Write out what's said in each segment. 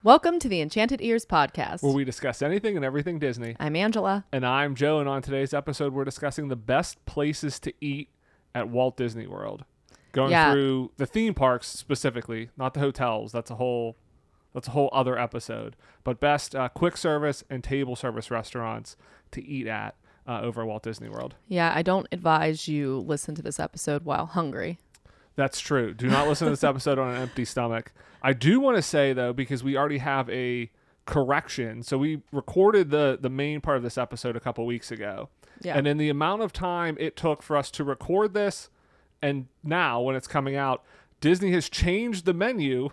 Welcome to the Enchanted Ears podcast, where we discuss anything and everything Disney. I'm Angela. And I'm Joe, and on today's episode, we're discussing the best places to eat at Walt Disney World. Going through the theme parks specifically, not the hotels. That's a whole other episode. But best quick service and table service restaurants to eat at over at Walt Disney World. Yeah, I don't advise you listen to this episode while hungry. That's true. Do not listen to this episode on an empty stomach. I do want to say, though, because we already have a correction. So we recorded the main part of this episode a couple weeks ago. Yeah. And in the amount of time it took for us to record this, and now when it's coming out, Disney has changed the menu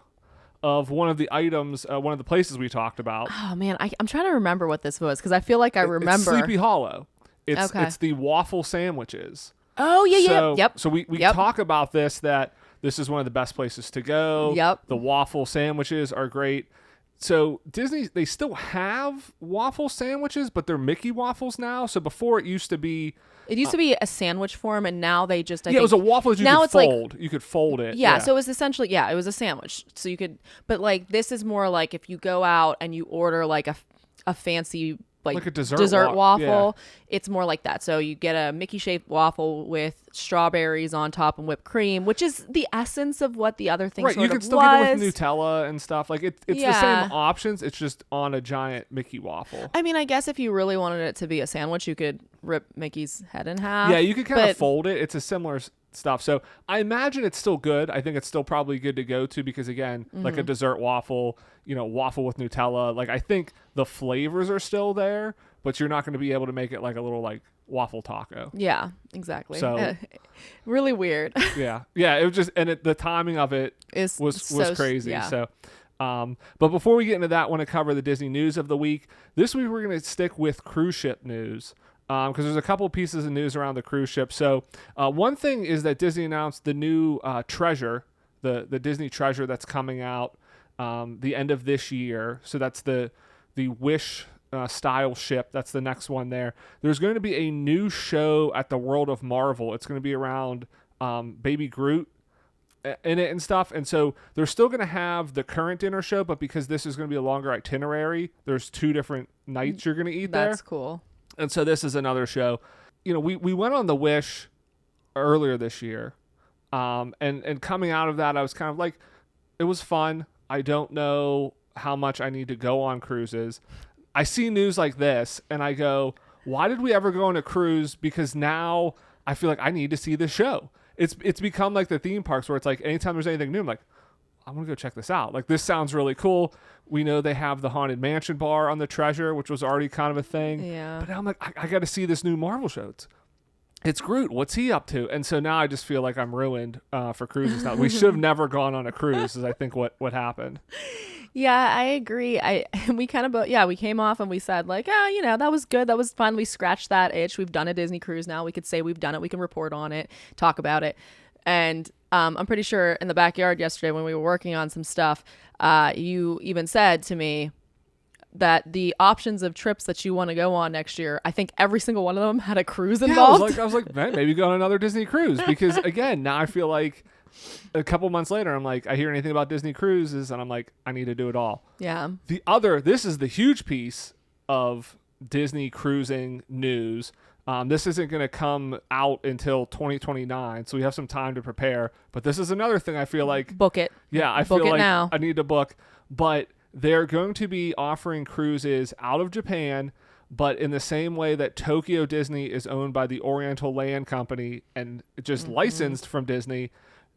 of one of the items, one of the places we talked about. Oh, man, I'm trying to remember what this was because I feel like I remember. It's Sleepy Hollow. It's the waffle sandwiches. Oh, yeah. Yep. So we talk about this, that this is one of the best places to go. Yep. The waffle sandwiches are great. So Disney, they still have waffle sandwiches, but they're Mickey waffles now. So before it used to be... It used to be a sandwich form, and now they just... it was a waffle that you could fold. You could fold it. Yeah, so it was essentially... Yeah, it was a sandwich. So you could... But, like, this is more like if you go out and you order, like, a fancy... Like a dessert waffle. It's more like that. So you get a Mickey-shaped waffle with strawberries on top and whipped cream, which is the essence of what the other thing right. sort You can of still was. get it with Nutella and stuff. Like it's the same options. It's just on a giant Mickey waffle. I mean, I guess if you really wanted it to be a sandwich, you could rip Mickey's head in half. Yeah, you could kind of fold it. It's a similar stuff. So I imagine it's still good. I think it's still probably good to go to because, again, like a dessert waffle, waffle with Nutella. Like I think the flavors are still there, but you're not going to be able to make it like a little like waffle taco. Yeah, exactly. So really weird. yeah. It was just, and the timing of it was crazy. Yeah. So, but before we get into that, I want to cover the Disney news of the week. This week we're going to stick with cruise ship news. Because there's a couple pieces of news around the cruise ship. So one thing is that Disney announced the new Treasure, the Disney Treasure that's coming out the end of this year. So that's the Wish style ship. That's the next one there. There's going to be a new show at the World of Marvel. It's going to be around Baby Groot in it and stuff. And so they're still going to have the current dinner show, but because this is going to be a longer itinerary, there's 2 different nights you're going to eat there. That's cool. And so this is another show. We went on the Wish earlier this year. And coming out of that, I was kind of like, it was fun. I don't know how much I need to go on cruises. I see news like this and I go, why did we ever go on a cruise? Because now I feel like I need to see the show. It's become like the theme parks where it's like anytime there's anything new, I'm like, I'm going to go check this out. Like, this sounds really cool. We know they have the Haunted Mansion bar on the Treasure, which was already kind of a thing. Yeah. But now I'm like, I got to see this new Marvel show. It's Groot. What's he up to? And so now I just feel like I'm ruined for cruises now. We should have never gone on a cruise is I think what happened. Yeah, I agree. We kind of we came off and we said like, that was good. That was fun. We scratched that itch. We've done a Disney cruise now. We could say we've done it. We can report on it, talk about it. And I'm pretty sure in the backyard yesterday when we were working on some stuff, you even said to me that the options of trips that you want to go on next year, I think every single one of them had a cruise involved. Yeah, I was like, man, maybe go on another Disney cruise because again, now I feel like a couple months later, I'm like, I hear anything about Disney cruises and I'm like, I need to do it all. Yeah. This is the huge piece of Disney cruising news. This isn't going to come out until 2029, so we have some time to prepare. But this is another thing I feel like... Book it. Yeah, I book feel it like now. I need to book. But they're going to be offering cruises out of Japan, but in the same way that Tokyo Disney is owned by the Oriental Land Company and just licensed from Disney,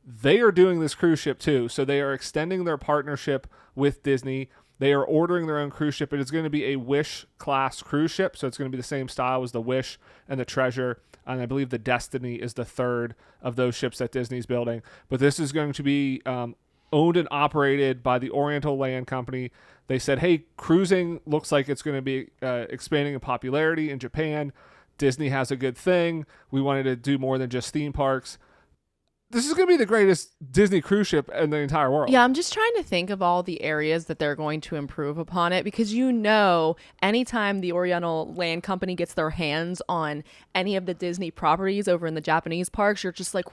they are doing this cruise ship too. So they are extending their partnership with Disney. They are ordering their own cruise ship. It is going to be a Wish class cruise ship. So it's going to be the same style as the Wish and the Treasure. And I believe the Destiny is the third of those ships that Disney's building. But this is going to be owned and operated by the Oriental Land Company. They said, hey, cruising looks like it's going to be expanding in popularity in Japan. Disney has a good thing. We wanted to do more than just theme parks. this is going to be the greatest Disney cruise ship in the entire world. Yeah, I'm just trying to think of all the areas that they're going to improve upon it, because anytime the Oriental Land Company gets their hands on any of the Disney properties over in the Japanese parks, you're just like,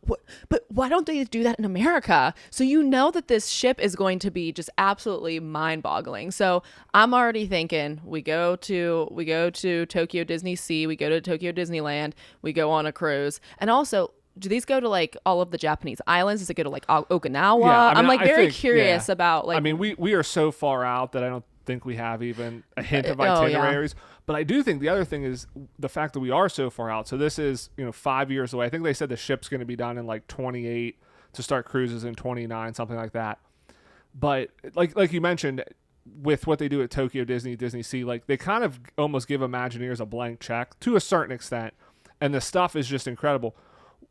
what? But why don't they do that in America? So that this ship is going to be just absolutely mind-boggling. So I'm already thinking we go to Tokyo Disney Sea, we go to Tokyo Disneyland, we go on a cruise, and also, do these go to like all of the Japanese islands? Does it go to like Okinawa? Yeah, I mean, I'm like very curious yeah. about like. I mean, we are so far out that I don't think we have even a hint of Oh, yeah. itineraries. But I do think the other thing is the fact that we are so far out. So this is 5 years away. I think they said the ship's going to be done in like 28 to start cruises in 29, something like that. But like you mentioned, with what they do at Tokyo Disney Sea, like they kind of almost give Imagineers a blank check to a certain extent, and the stuff is just incredible.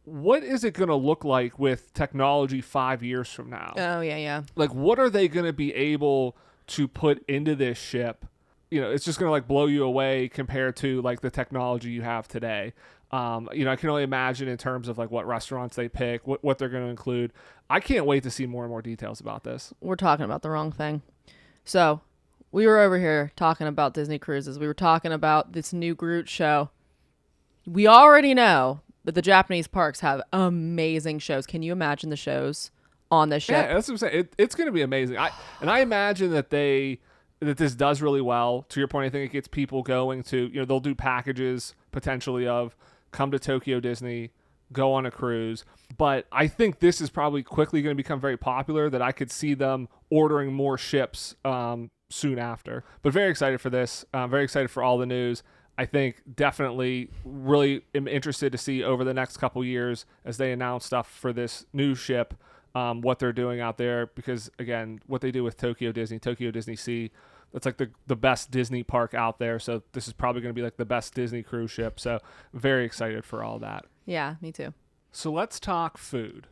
What is it going to look like with technology 5 years from now? Oh, yeah. Like, what are they going to be able to put into this ship? It's just going to like blow you away compared to like the technology you have today. I can only imagine in terms of like what restaurants they pick, what they're going to include. I can't wait to see more and more details about this. We're talking about the wrong thing. So we were over here talking about Disney cruises. We were talking about this new Groot show. We already know but the Japanese parks have amazing shows. Can you imagine the shows on the ship? Yeah, that's what I'm saying. It's going to be amazing. I imagine that this does really well. To your point, I think it gets people going to, they'll do packages potentially of come to Tokyo Disney, go on a cruise. But I think this is probably quickly going to become very popular, that I could see them ordering more ships soon after. But very excited for this. Very excited for all the news. I think definitely really am interested to see over the next couple years as they announce stuff for this new ship, what they're doing out there. Because, again, what they do with Tokyo Disney Sea, that's like the best Disney park out there. So this is probably going to be like the best Disney cruise ship. So very excited for all that. Yeah, me too. So let's talk food.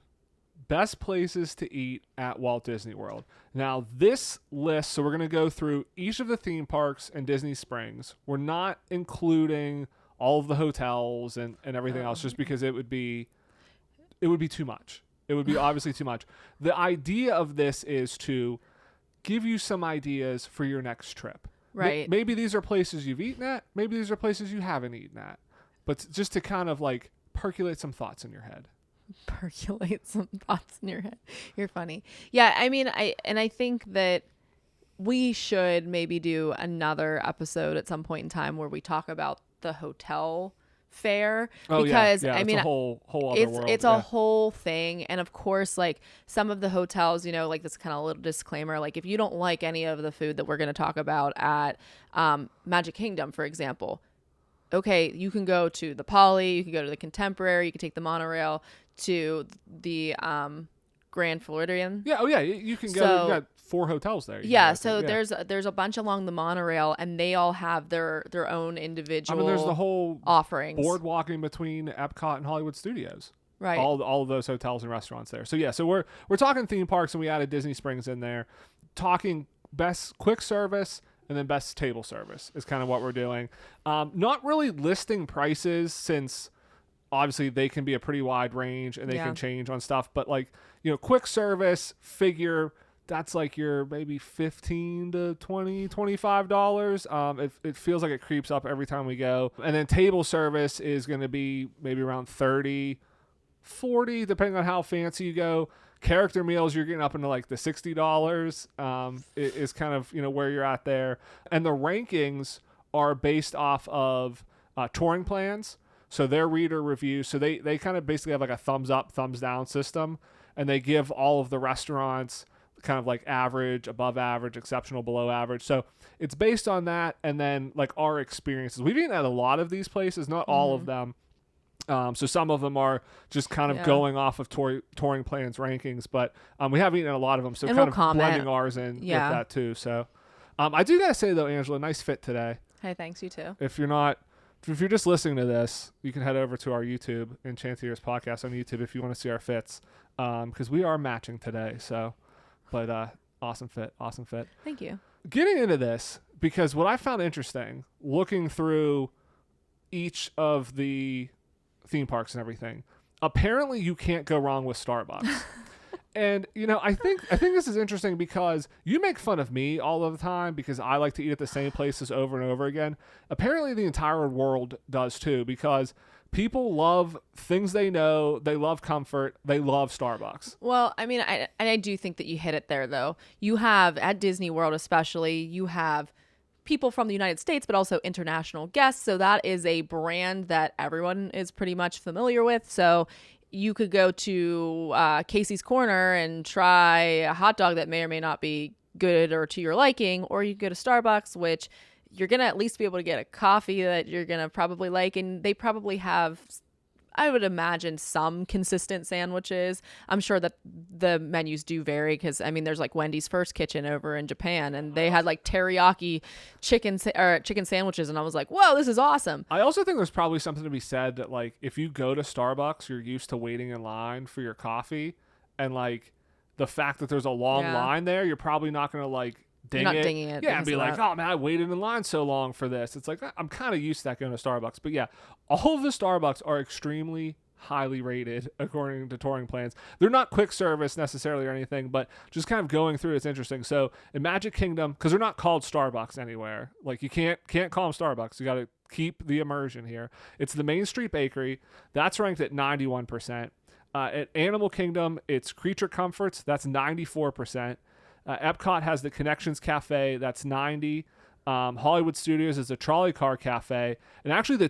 Best places to eat at Walt Disney World. Now, this list, so we're going to go through each of the theme parks and Disney Springs. We're not including all of the hotels and everything else, just because it would be too much. It would be obviously too much. The idea of this is to give you some ideas for your next trip. Right. Maybe these are places you've eaten at. Maybe these are places you haven't eaten at. But just to kind of like percolate some thoughts in your head. Percolate some thoughts in your head. You're funny. Yeah, I mean, I think that we should maybe do another episode at some point in time where we talk about the hotel fare, because I mean, it's a whole other world. It's a whole thing. And of course, like some of the hotels, like this kind of little disclaimer, like if you don't like any of the food that we're going to talk about at Magic Kingdom, for example, okay, you can go to the Poly, you can go to the Contemporary, you can take the monorail to the Grand Floridian. Yeah, you can go. You got 4 hotels there. There's a bunch along the monorail, and they all have their own individual. I mean, there's the whole offerings, boardwalking between Epcot and Hollywood Studios. Right. All of those hotels and restaurants there. So we're talking theme parks, and we added Disney Springs in there. Talking best quick service and then best table service is kind of what we're doing. Not really listing prices, since obviously they can be a pretty wide range and they can change on stuff. But like, quick service figure, that's like your maybe $15 to $20, $25. It feels like it creeps up every time we go. And then table service is going to be maybe around $30, $40, depending on how fancy you go. Character meals, you're getting up into like the $60 is kind of, where you're at there. And the rankings are based off of touring plans. So their reader reviews, so they kind of basically have like a thumbs up, thumbs down system, and they give all of the restaurants kind of like average, above average, exceptional, below average. So it's based on that, and then like our experiences. We've eaten at a lot of these places, not all of them. So some of them are just kind of going off of touring plans rankings, but we have eaten at a lot of them. So and kind of blending ours in with that too. So I do gotta say though, Angela, nice fit today. Hey, thanks, you too. If you're just listening to this, you can head over to our YouTube, Enchanted Podcast on YouTube, if you want to see our fits, because we are matching today. So, but awesome fit. Thank you. Getting into this, because what I found interesting, looking through each of the theme parks and everything, apparently you can't go wrong with Starbucks. And I think this is interesting because you make fun of me all of the time because I like to eat at the same places over and over again. Apparently the entire world does too, because people love things they know, they love comfort, they love Starbucks. Well, I mean, I do think that you hit it there, though. You have, at Disney World especially, you have people from the United States, but also international guests. So that is a brand that everyone is pretty much familiar with. So you could go to Casey's Corner and try a hot dog that may or may not be good or to your liking, or you could go to Starbucks, which you're going to at least be able to get a coffee that you're going to probably like. And they probably have, I would imagine, some consistent sandwiches. I'm sure that the menus do vary because, I mean, there's like Wendy's First Kitchen over in Japan, and they had like teriyaki chicken sandwiches, and I was like, whoa, this is awesome. I also think there's probably something to be said that, like, if you go to Starbucks, you're used to waiting in line for your coffee, and like the fact that there's a long line there, you're probably not going to like dinging it. Yeah, and be like, oh man, I waited in line so long for this. It's like, I'm kind of used to that going to Starbucks. But yeah, all of the Starbucks are extremely highly rated according to touring plans. They're not quick service necessarily or anything, but just kind of going through, it's interesting. So in Magic Kingdom, because they're not called Starbucks anywhere, like you can't call them Starbucks. You got to keep the immersion here. It's the Main Street Bakery. That's ranked at 91%. At Animal Kingdom, it's Creature Comforts. That's 94%. Epcot has the Connections Cafe. That's 90. Hollywood Studios is a trolley car cafe. And actually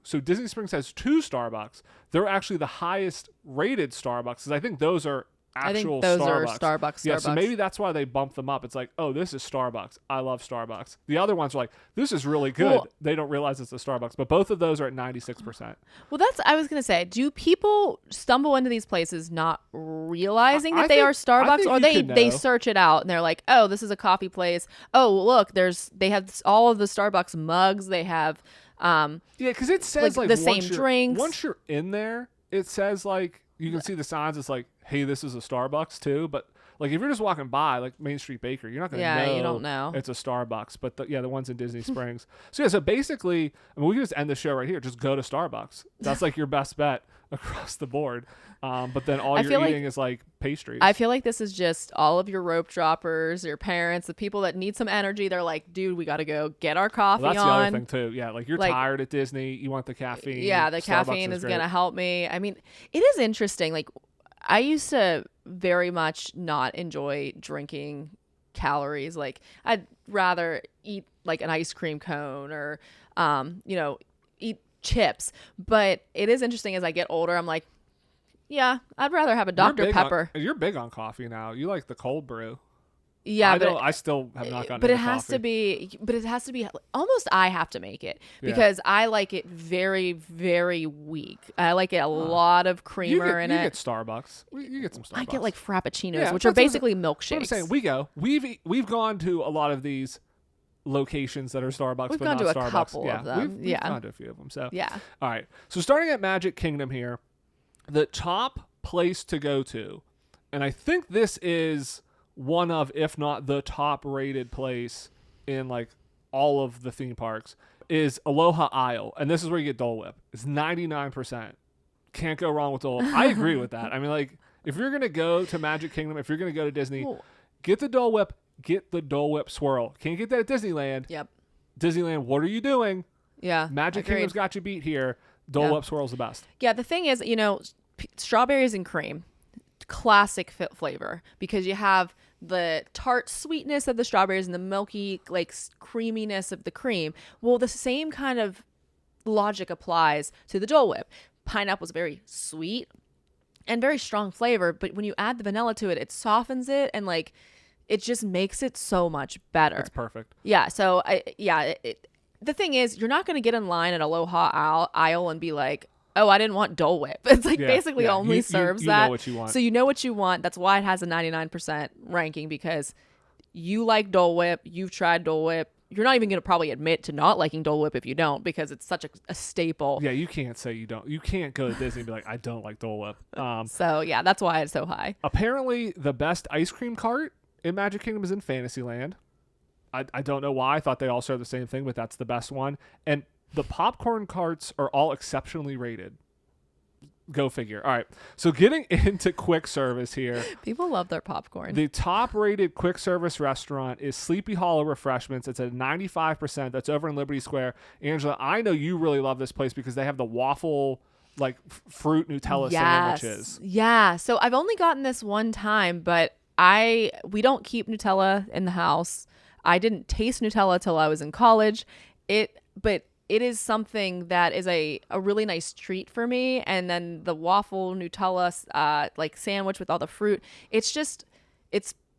so Disney Springs has 2 Starbucks. They're actually the highest rated Starbucks, because I think those are actual those Starbucks. are Starbucks. Yeah, so maybe that's why they bump them up. It's like, oh, this is Starbucks. I love Starbucks. The other ones are like, this is really good. Well, they don't realize it's a Starbucks. But both of those are at 96%. Well, I was going to say, do people stumble into these places not realizing that they are Starbucks, or they search it out and they're like, oh, this is a coffee place. Oh, look, they have all of the Starbucks mugs. They have because it says like the same drinks. Once you're in there, it says like, you can see the signs. It's like, hey, this is a Starbucks too. But like, if you're just walking by like Main Street Bakery, you're not going to know. You don't know it's a Starbucks. But the ones in Disney Springs. So basically, I mean, we can just end the show right here. Just go to Starbucks. That's like your best bet across the board. But then all you're eating is like pastries. I feel like this is just all of your rope droppers, your parents, the people that need some energy. They're like, dude, we got to go get our coffee on. That's the other thing too. Yeah, like you're tired at Disney. You want the caffeine. Yeah, the caffeine is going to help me. I mean, it is interesting. Like, I used to very much not enjoy drinking calories. Like, I'd rather eat like an ice cream cone or, eat chips. But it is interesting, as I get older, I'm like, yeah, I'd rather have a Dr. Pepper. You're big on coffee now. You like the cold brew. Yeah, I still have not gotten. But it has to be. But it has to be almost. I have to make it because I like it very, very weak. I like it a lot of creamer in it. You get Starbucks. You get some Starbucks. I get like frappuccinos, which are basically milkshakes. I'm saying we've gone to a lot of these locations that are Starbucks, we've but gone not to Starbucks. A couple of them. We've gone to a few of them. So yeah. All right. So starting at Magic Kingdom here, the top place to go to, and I think this is one of, if not the top rated place in like all of the theme parks, is Aloha Isle. And this is where you get Dole Whip. It's 99%. Can't go wrong with Dole Whip. I agree with that. I mean, like, if you're going to go to Magic Kingdom, if you're going to go to Disney, get the Dole Whip, get the Dole Whip swirl. Can't get that at Disneyland. Yep. Disneyland, what are you doing? Yeah. Magic Kingdom's got you beat here. Dole Whip swirl's the best. Yeah, the thing is, strawberries and cream, classic flavor, because you have the tart sweetness of the strawberries and the milky like creaminess of the cream. Well, the same kind of logic applies to the Dole Whip. Pineapple is very sweet and very strong flavor, but when you add the vanilla to it, it softens it and like it just makes it so much better. It's perfect. Yeah. So the thing is, you're not going to get in line at Aloha Isle and be like, oh, I didn't want Dole Whip. It's like basically only serves that. You know what you want. So you know what you want. That's why it has a 99% ranking, because you like Dole Whip. You've tried Dole Whip. You're not even going to probably admit to not liking Dole Whip if you don't, because it's such a staple. Yeah, you can't say you don't. You can't go to Disney and be like, I don't like Dole Whip. So yeah, that's why it's so high. Apparently, the best ice cream cart in Magic Kingdom is in Fantasyland. I don't know why. I thought they all serve the same thing, but that's the best one. And the popcorn carts are all exceptionally rated. Go figure. All right. So getting into quick service here. People love their popcorn. The top rated quick service restaurant is Sleepy Hollow Refreshments. It's at 95%. That's over in Liberty Square. Angela, I know you really love this place because they have the waffle, like fruit Nutella sandwiches. Yeah. So I've only gotten this one time, but we don't keep Nutella in the house. I didn't taste Nutella till I was in college. But it is something that is a really nice treat for me. And then the waffle Nutella like sandwich with all the fruit, it's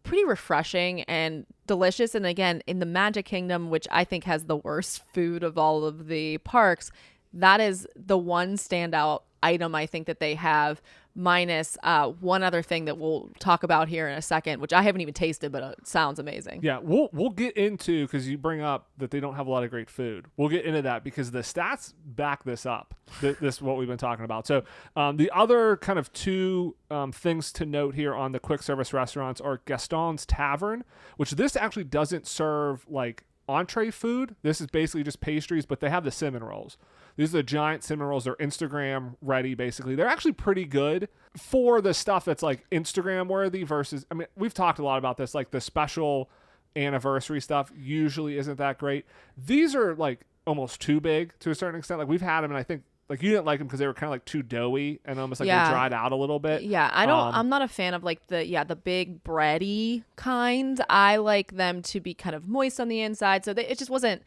pretty refreshing and delicious. And again, in the Magic Kingdom, which I think has the worst food of all of the parks, that is the one standout item I think that they have, minus one other thing that we'll talk about here in a second, which I haven't even tasted, but it sounds amazing. Yeah, we'll get into, because you bring up that they don't have a lot of great food. We'll get into that because the stats back this up. This what we've been talking about. So the other kind of two things to note here on the quick service restaurants are Gaston's Tavern, which this actually doesn't serve like entree food. This is basically just pastries, but they have the cinnamon rolls. These are the giant cinnamon rolls. They're Instagram ready, basically. They're actually pretty good for the stuff that's like Instagram worthy versus, I mean, we've talked a lot about this, like the special anniversary stuff usually isn't that great. These are like almost too big to a certain extent. Like we've had them, and I think like you didn't like them because they were kind of like too doughy and almost like they dried out a little bit. Yeah, I'm not a fan of like the big bready kind. I like them to be kind of moist on the inside. So it just wasn't.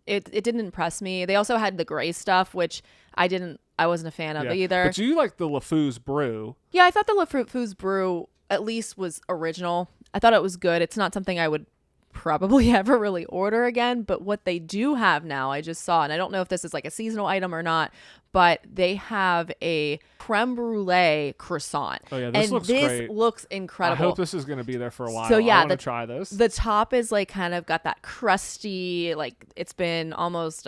It didn't impress me. They also had the gray stuff, which I wasn't a fan of either. But you like the LeFou's brew. Yeah, I thought the LeFou's brew at least was original. I thought it was good. It's not something I would probably ever really order again, but what they do have now, I just saw, and I don't know if this is like a seasonal item or not, but they have a creme brulee croissant. Oh yeah, this looks great. This looks incredible. I hope this is going to be there for a while. So yeah, I want to try this. The top is like kind of got that crusty, like it's been almost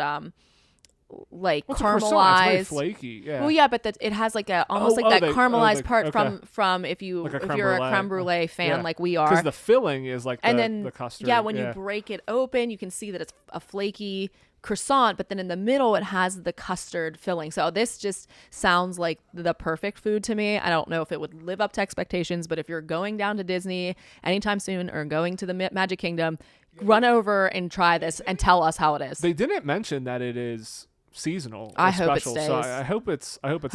like caramelized. It's very flaky. Yeah. Well, yeah, but it has like that caramelized part okay. from if you're a creme brulee fan like we are. Because the filling is like the custard. Yeah, when you break it open, you can see that it's a flaky croissant, but then in the middle it has the custard filling. So this just sounds like the perfect food to me. I don't know if it would live up to expectations, but if you're going down to Disney anytime soon or going to the Magic Kingdom, run over and try this and tell us how it is. They didn't mention that it is seasonal. I special, hope it stays. So I hope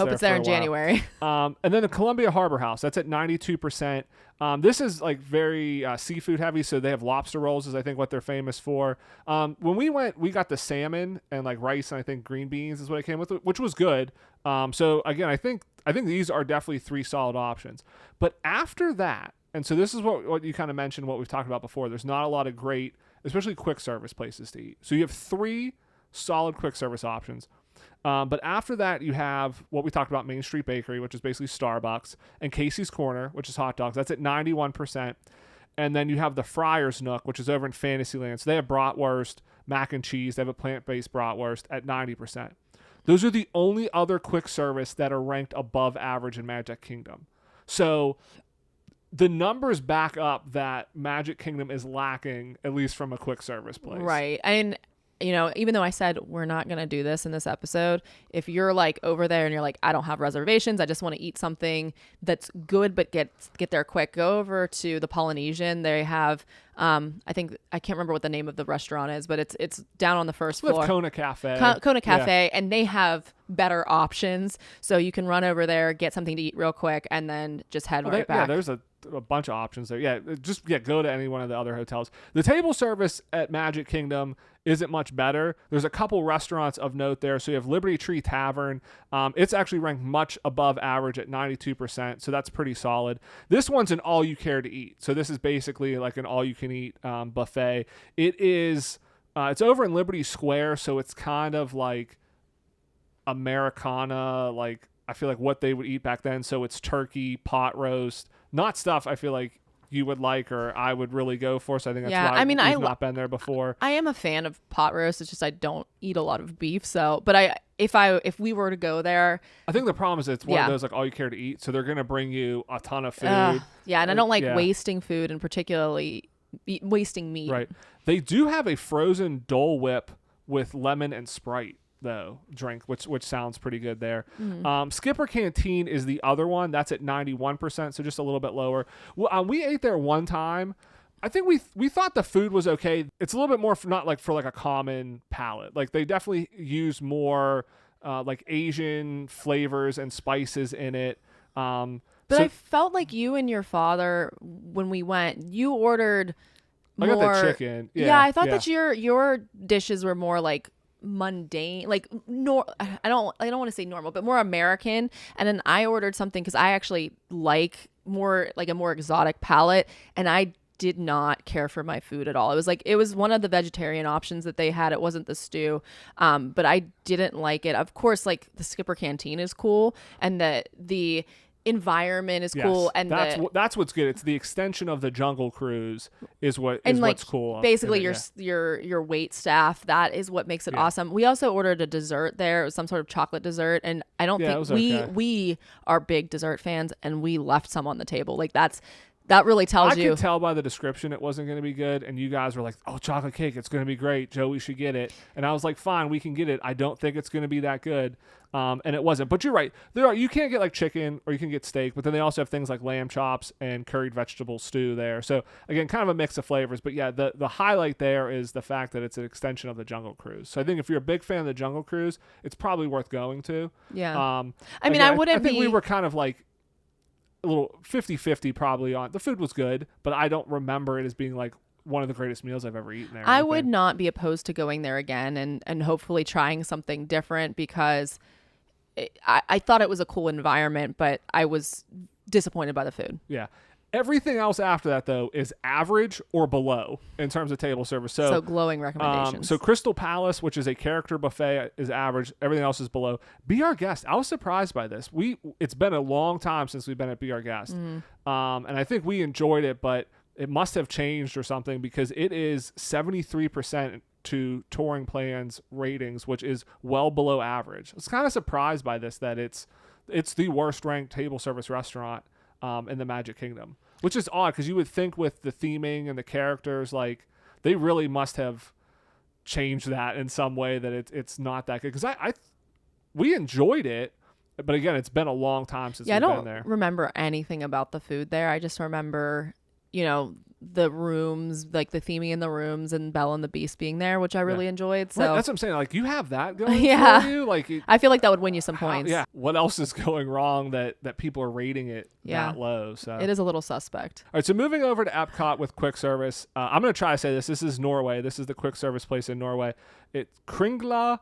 it's there in January. And then the Columbia Harbor House, that's at 92%. This is like very seafood heavy, so they have lobster rolls is I think what they're famous for. When we went, we got the salmon and like rice and I think green beans is what it came with, which was good. So again, I think these are definitely three solid options. But after that, and so this is what you kind of mentioned, what we've talked about before, there's not a lot of great, especially quick service places to eat. So you have three solid quick service options. But after that, you have what we talked about, Main Street Bakery, which is basically Starbucks, and Casey's Corner, which is hot dogs. That's at 91%. And then you have the Friar's Nook, which is over in Fantasyland. So they have bratwurst, mac and cheese. They have a plant-based bratwurst at 90%. Those are the only other quick service that are ranked above average in Magic Kingdom. So the numbers back up that Magic Kingdom is lacking, at least from a quick service place. Right. And even though I said we're not going to do this in this episode, if you're like over there and you're like, I don't have reservations, I just want to eat something that's good but get there quick, go over to the Polynesian. They have I can't remember what the name of the restaurant is, but it's down on the first floor. Kona Cafe. Kona Cafe, and they have better options. So you can run over there, get something to eat real quick, and then just head right back. Yeah, there's a bunch of options there. Yeah, go to any one of the other hotels. The table service at Magic Kingdom isn't much better. There's a couple restaurants of note there. So you have Liberty Tree Tavern. It's actually ranked much above average at 92%. So that's pretty solid. This one's an all you care to eat. So this is basically like an all you can eat buffet. It is, it's over in Liberty Square. So it's kind of like Americana, like I feel like what they would eat back then. So it's turkey, pot roast, not stuff I feel like you would like or I would really go for. So I think that's why we've not been there before. I am a fan of pot roast. It's just I don't eat a lot of beef. So, but if we were to go there, I think the problem is it's one of those like all you care to eat. So they're gonna bring you a ton of food. And I don't like wasting food and particularly wasting meat. Right. They do have a frozen Dole Whip with lemon and Sprite. though drink, which sounds pretty good there. Skipper Canteen is the other one. That's at 91%, so just a little bit lower. We ate there one time. I think we thought the food was okay. It's a little bit more not like for like a common palate. Like they definitely use more like Asian flavors and spices in it. But I felt like you and your father, when we went, you ordered more. I got the chicken. Yeah, I thought that your dishes were more like mundane, like I don't want to say normal, but more American. And then I ordered something because I actually like more like a more exotic palate, and I did not care for my food at all. It was one of the vegetarian options that they had. It wasn't the stew, but I didn't like it. Of course, like the Skipper Canteen is cool, and the environment is cool, and that's what's good. It's the extension of the Jungle Cruise is what's cool. Basically, your wait staff, that is what makes it awesome. We also ordered a dessert there. It was some sort of chocolate dessert, and I don't think we are big dessert fans, and we left some on the table. Like that really tells you. I could tell by the description it wasn't going to be good, and you guys were like, "Oh, chocolate cake, it's going to be great, Joe. We should get it." And I was like, "Fine, we can get it. I don't think it's going to be that good." And it wasn't. But you're right. You can't get like chicken or you can get steak, but then they also have things like lamb chops and curried vegetable stew there. So again, kind of a mix of flavors. But yeah, the highlight there is the fact that it's an extension of the Jungle Cruise. So I think if you're a big fan of the Jungle Cruise, it's probably worth going to. Yeah. I mean, I think we were kind of like a little 50-50 probably on the food was good, but I don't remember it as being like one of the greatest meals I've ever eaten there. I would not be opposed to going there again and hopefully trying something different, because I thought it was a cool environment, but I was disappointed by the food. Yeah. Everything else after that, though, is average or below in terms of table service. So glowing recommendations. So Crystal Palace, which is a character buffet, is average. Everything else is below. Be Our Guest. I was surprised by this. It's been a long time since we've been at Be Our Guest. And I think we enjoyed it, but it must have changed or something, because it is 73% to touring plans ratings, which is well below average. I was kind of surprised by this, that it's the worst ranked table service restaurant in the Magic Kingdom, which is odd, because you would think with the theming and the characters, like they really must have changed that in some way, that it's not that good. Because we enjoyed it, but again, it's been a long time since we've been there. I don't remember anything about the food there. I just remember, the rooms, like the theming in the rooms, and Belle and the Beast being there, which I really enjoyed. So right, that's what I'm saying. Like, you have that going for you. Like, I feel like that would win you some points. Yeah. What else is going wrong that people are rating it that low? So it is a little suspect. All right. So moving over to Epcot with quick service, I'm going to try to say this. This is Norway. This is the quick service place in Norway. It's Kringla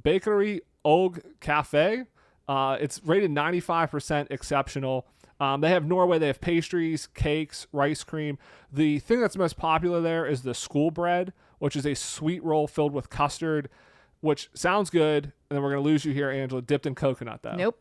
Bakery Og Cafe. It's rated 95% exceptional. They have Norway. They have pastries, cakes, rice cream. The thing that's most popular there is the school bread, which is a sweet roll filled with custard, which sounds good. And then we're going to lose you here, Angela, dipped in coconut, though. Nope.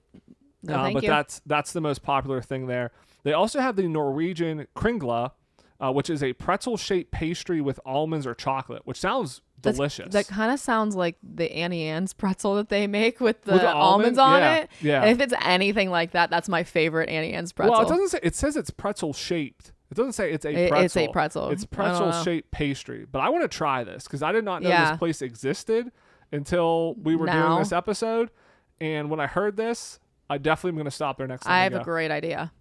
No, thank but you. that's the most popular thing there. They also have the Norwegian Kringla, which is a pretzel-shaped pastry with almonds or chocolate, which sounds delicious. That kind of sounds like the Annie Ann's pretzel that they make with the almonds on it. Yeah. And if it's anything like that, that's my favorite Annie Ann's pretzel. Well, it doesn't say. It says it's pretzel shaped. It doesn't say it's a pretzel. It's a pretzel. It's pretzel shaped pastry. But I want to try this, because I did not know this place existed until we were doing this episode. And when I heard this, I definitely am going to stop there next time. I have a great idea.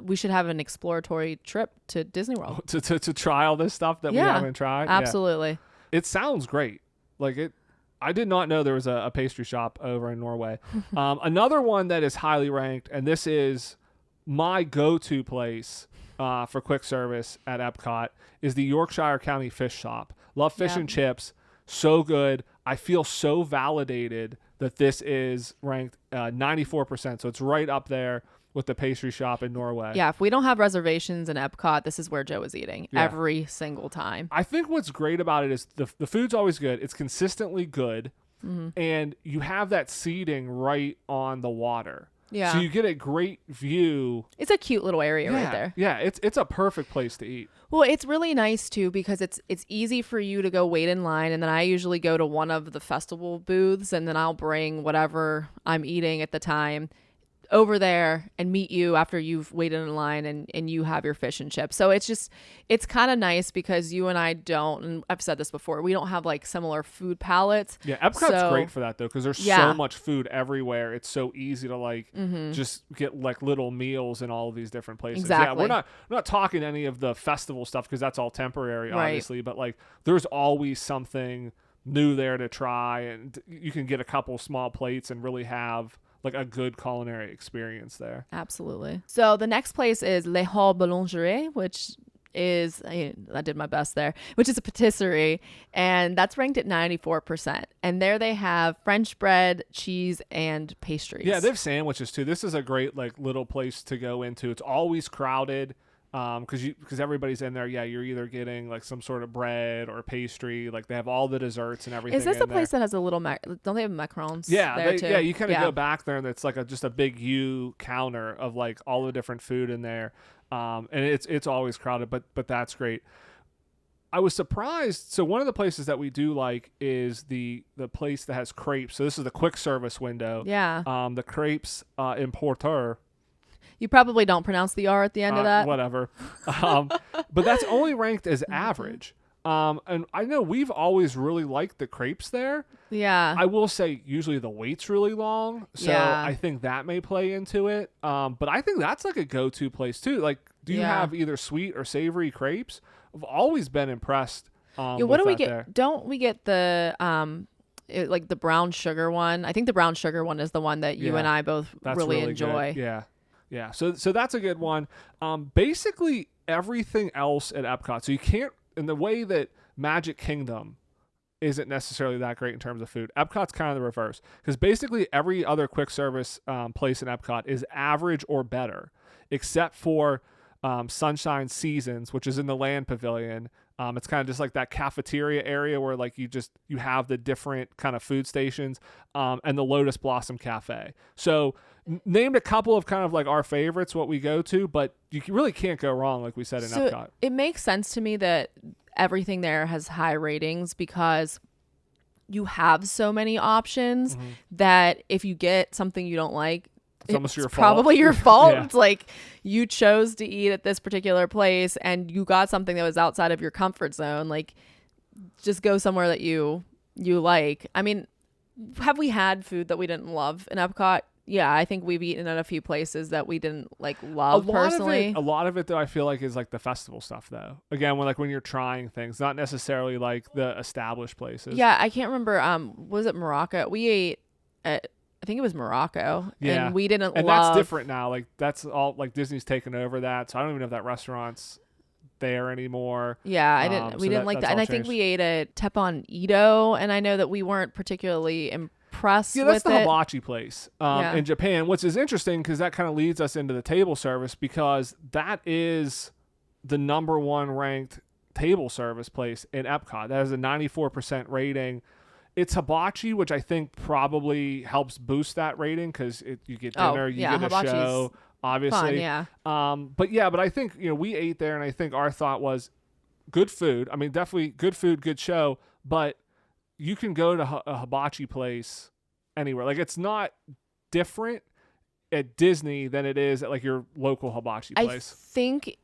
We should have an exploratory trip to Disney World to try all this stuff that we haven't tried. Absolutely. Yeah. It sounds great. Like it. I did not know there was a pastry shop over in Norway. Another one that is highly ranked, and this is my go-to place for quick service at Epcot, is the Yorkshire County Fish Shop. Love fish and chips. So good. I feel so validated that this is ranked 94%. So it's right up there with the pastry shop in Norway. Yeah, if we don't have reservations in Epcot, this is where Joe is eating every single time. I think what's great about it is the food's always good. It's consistently good. And you have that seating right on the water. Yeah. So you get a great view. It's a cute little area right there. Yeah, it's a perfect place to eat. Well, it's really nice too, because it's easy for you to go wait in line, and then I usually go to one of the festival booths, and then I'll bring whatever I'm eating at the time over there and meet you after you've waited in line and you have your fish and chips. So it's kind of nice because you and I don't, and I've said this before, we don't have like similar food palettes. Yeah, Epcot's great for that though, because there's so much food everywhere. It's so easy to like just get like little meals in all of these different places. Exactly. Yeah, we're not talking any of the festival stuff because that's all temporary, obviously. But like, there's always something new there to try, and you can get a couple small plates and really have like a good culinary experience there. Absolutely. So the next place is Les Halles Boulangerie, which is, I did my best there, which is a patisserie, and that's ranked at 94%. And there they have French bread, cheese, and pastries. Yeah, they have sandwiches too. This is a great like little place to go into. It's always crowded. Because everybody's in there. Yeah, you're either getting like some sort of bread or pastry. Like they have all the desserts and everything. Is this the place that has a little don't they have macarons? Yeah, there too? Yeah. You kind of go back there and it's like just a big U counter of like all the different food in there. And it's always crowded, but that's great. I was surprised. So one of the places that we do like is the place that has crepes. So this is the quick service window. Yeah. The crepes importeur. You probably don't pronounce the R at the end of that. Whatever. But that's only ranked as average. And I know we've always really liked the crepes there. Yeah. I will say usually the wait's really long. So I think that may play into it. But I think that's like a go-to place too. Like, do you have either sweet or savory crepes? I've always been impressed. What do we get? There. Don't we get the like the brown sugar one? I think the brown sugar one is the one that you and I both really enjoy. Good. Yeah. Yeah, so that's a good one. Basically, everything else at Epcot. So you can't, in the way that Magic Kingdom isn't necessarily that great in terms of food, Epcot's kind of the reverse. Because basically every other quick service place in Epcot is average or better, except for Sunshine Seasons, which is in the Land Pavilion. It's kind of just like that cafeteria area where like you have the different kind of food stations, and the Lotus Blossom Cafe. So named a couple of kind of like our favorites, what we go to, but you really can't go wrong, like we said in Epcot. It makes sense to me that everything there has high ratings because you have so many options that if you get something you don't like, it's almost your fault. Probably your fault. Yeah. It's like you chose to eat at this particular place and you got something that was outside of your comfort zone. Like, just go somewhere that you like. I mean, have we had food that we didn't love in Epcot? Yeah, I think we've eaten at a few places that we didn't like love personally. A lot of it though, I feel like is like the festival stuff though. Again, when you're trying things, not necessarily like the established places. Yeah, I can't remember. Was it Morocco? We ate at, I think it was Morocco. Yeah. And we didn't and love. That's different now. Like that's all like Disney's taken over that. So I don't even know if that restaurant's there anymore. Yeah, we didn't like that. And I think we ate at Teppan Edo, and I know that we weren't particularly impressed with it. Yeah, that's the hibachi place in Japan, which is interesting because that kind of leads us into the table service because that is the number one ranked table service place in Epcot. That has a 94% rating. It's hibachi, which I think probably helps boost that rating because you get dinner, you get a show, obviously. Fun, but I think we ate there, and I think our thought was good food. I mean, definitely good food, good show. But you can go to a hibachi place anywhere. Like it's not different at Disney than it is at like your local hibachi place. I think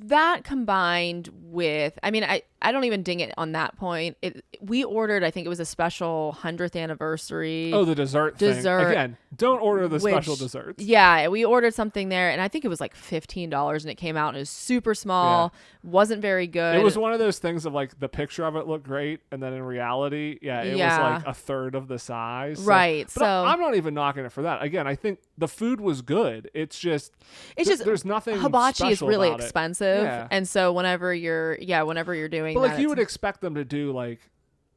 that combined with, I mean, I don't even ding it on that point. We ordered, I think it was a special 100th anniversary. Oh, the dessert thing. Again, don't order the special desserts. Yeah, we ordered something there, and I think it was like $15, and it came out and it was super small, wasn't very good. It was one of those things of like the picture of it looked great, and then in reality, it was like a third of the size. Right. So I'm not even knocking it for that. Again, I think the food was good. It's just there's nothing hibachi is really about expensive, and so whenever you're doing but that, like you would expect them to do like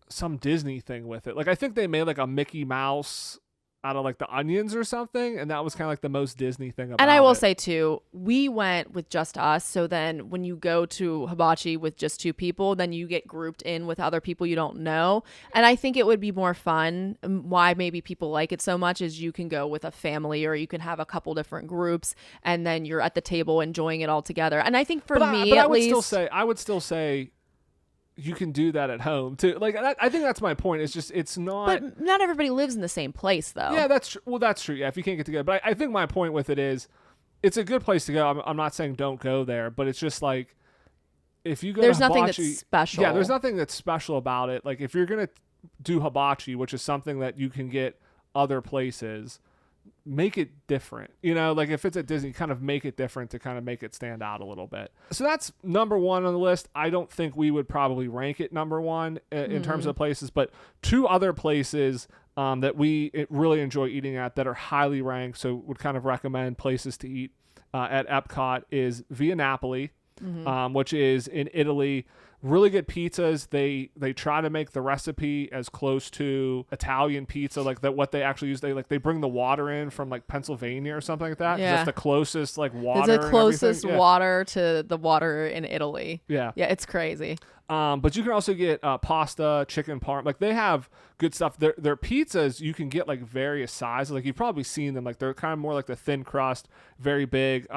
some Disney thing with it. Like I think they made like a Mickey Mouse out of like the onions or something, and that was kind of like the most Disney thing about it. And I will say too, we went with just us, so then when you go to hibachi with just two people, then you get grouped in with other people you don't know, and I think it would be more fun. Why maybe people like it so much is you can go with a family, or you can have a couple different groups, and then you're at the table enjoying it all together. And I think for me, I would still say you can do that at home too. Like I think that's my point. It's just it's not. But not everybody lives in the same place, though. Yeah, that's true. Well, that's true. Yeah, if you can't get together, but I think my point with it is, it's a good place to go. I'm not saying don't go there, but it's just like if you go. There's to nothing hibachi, that's special. Yeah, there's nothing that's special about it. Like if you're gonna do hibachi, which is something that you can get other places, make it different. You know, like if it's at Disney, kind of make it different to kind of make it stand out a little bit. So that's number one on the list. I don't think we would probably rank it number one in terms of places, but two other places that we really enjoy eating at that are highly ranked, so would kind of recommend places to eat at Epcot is Via Napoli, which is in Italy. Really good pizzas. They try to make the recipe as close to Italian pizza, like that what they actually use. They bring the water in from like Pennsylvania or something like that. Yeah, that's the closest like water. It's the closest water to the water in Italy. Yeah, it's crazy. But you can also get pasta, chicken parm. Like they have good stuff. Their pizzas you can get like various sizes. Like you've probably seen them. Like they're kind of more like the thin crust, very big.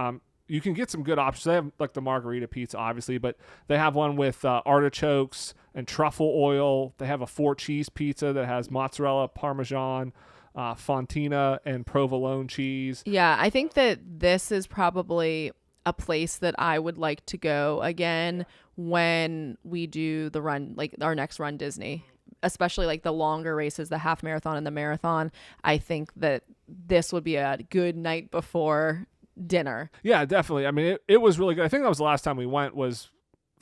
You can get some good options. They have like the margarita pizza, obviously, but they have one with artichokes and truffle oil. They have a 4-cheese pizza that has mozzarella, Parmesan, fontina, and provolone cheese. Yeah, I think that this is probably a place that I would like to go again when we do the run, like our next Run Disney, especially like the longer races, the half marathon and the marathon. I think that this would be a good night before dinner. Yeah, definitely. I mean, it was really good. I think that was the last time we went was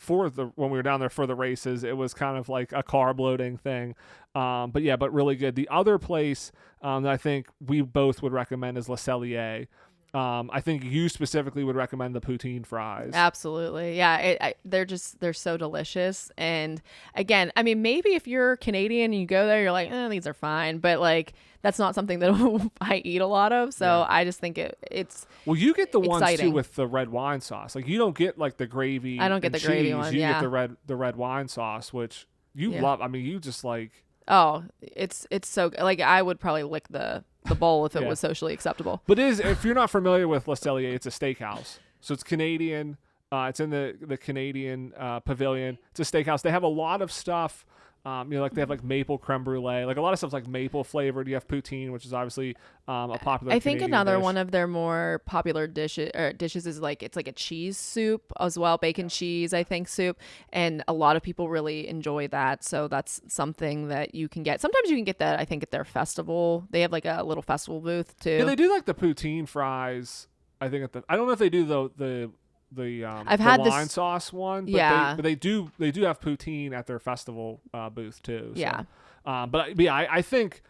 when we were down there for the races. It was kind of like a carb loading thing. But really good. The other place that I think we both would recommend is Le Cellier. I think you specifically would recommend the poutine fries. Absolutely. Yeah. They're so delicious. And again, I mean, maybe if you're Canadian and you go there, you're like, these are fine. But like, that's not something that I eat a lot of. So I just think it's well, you get the exciting. ones too with the red wine sauce. Like you don't get like the gravy. I don't get the cheese. gravy one. You get the red wine sauce, which you love. I mean, you just like. Oh, it's so like I would probably lick the bowl if it was socially acceptable. But if you're not familiar with Le Cellier, it's a steakhouse. So it's Canadian. It's in the Canadian pavilion. It's a steakhouse. They have a lot of stuff. Like they have like maple creme brulee, like a lot of stuff's like maple flavored. You have poutine, which is obviously a popular. I think Canadian another dish. one of their more popular dishes is like it's like a cheese soup as well, bacon cheese I think soup, and a lot of people really enjoy that. So that's something that you can get. Sometimes you can get that I think at their festival. They have like a little festival booth too. Yeah, they do like the poutine fries. I think I don't know if they do the I've had wine this, sauce one, but they do have poutine at their festival booth too. So. Yeah. I think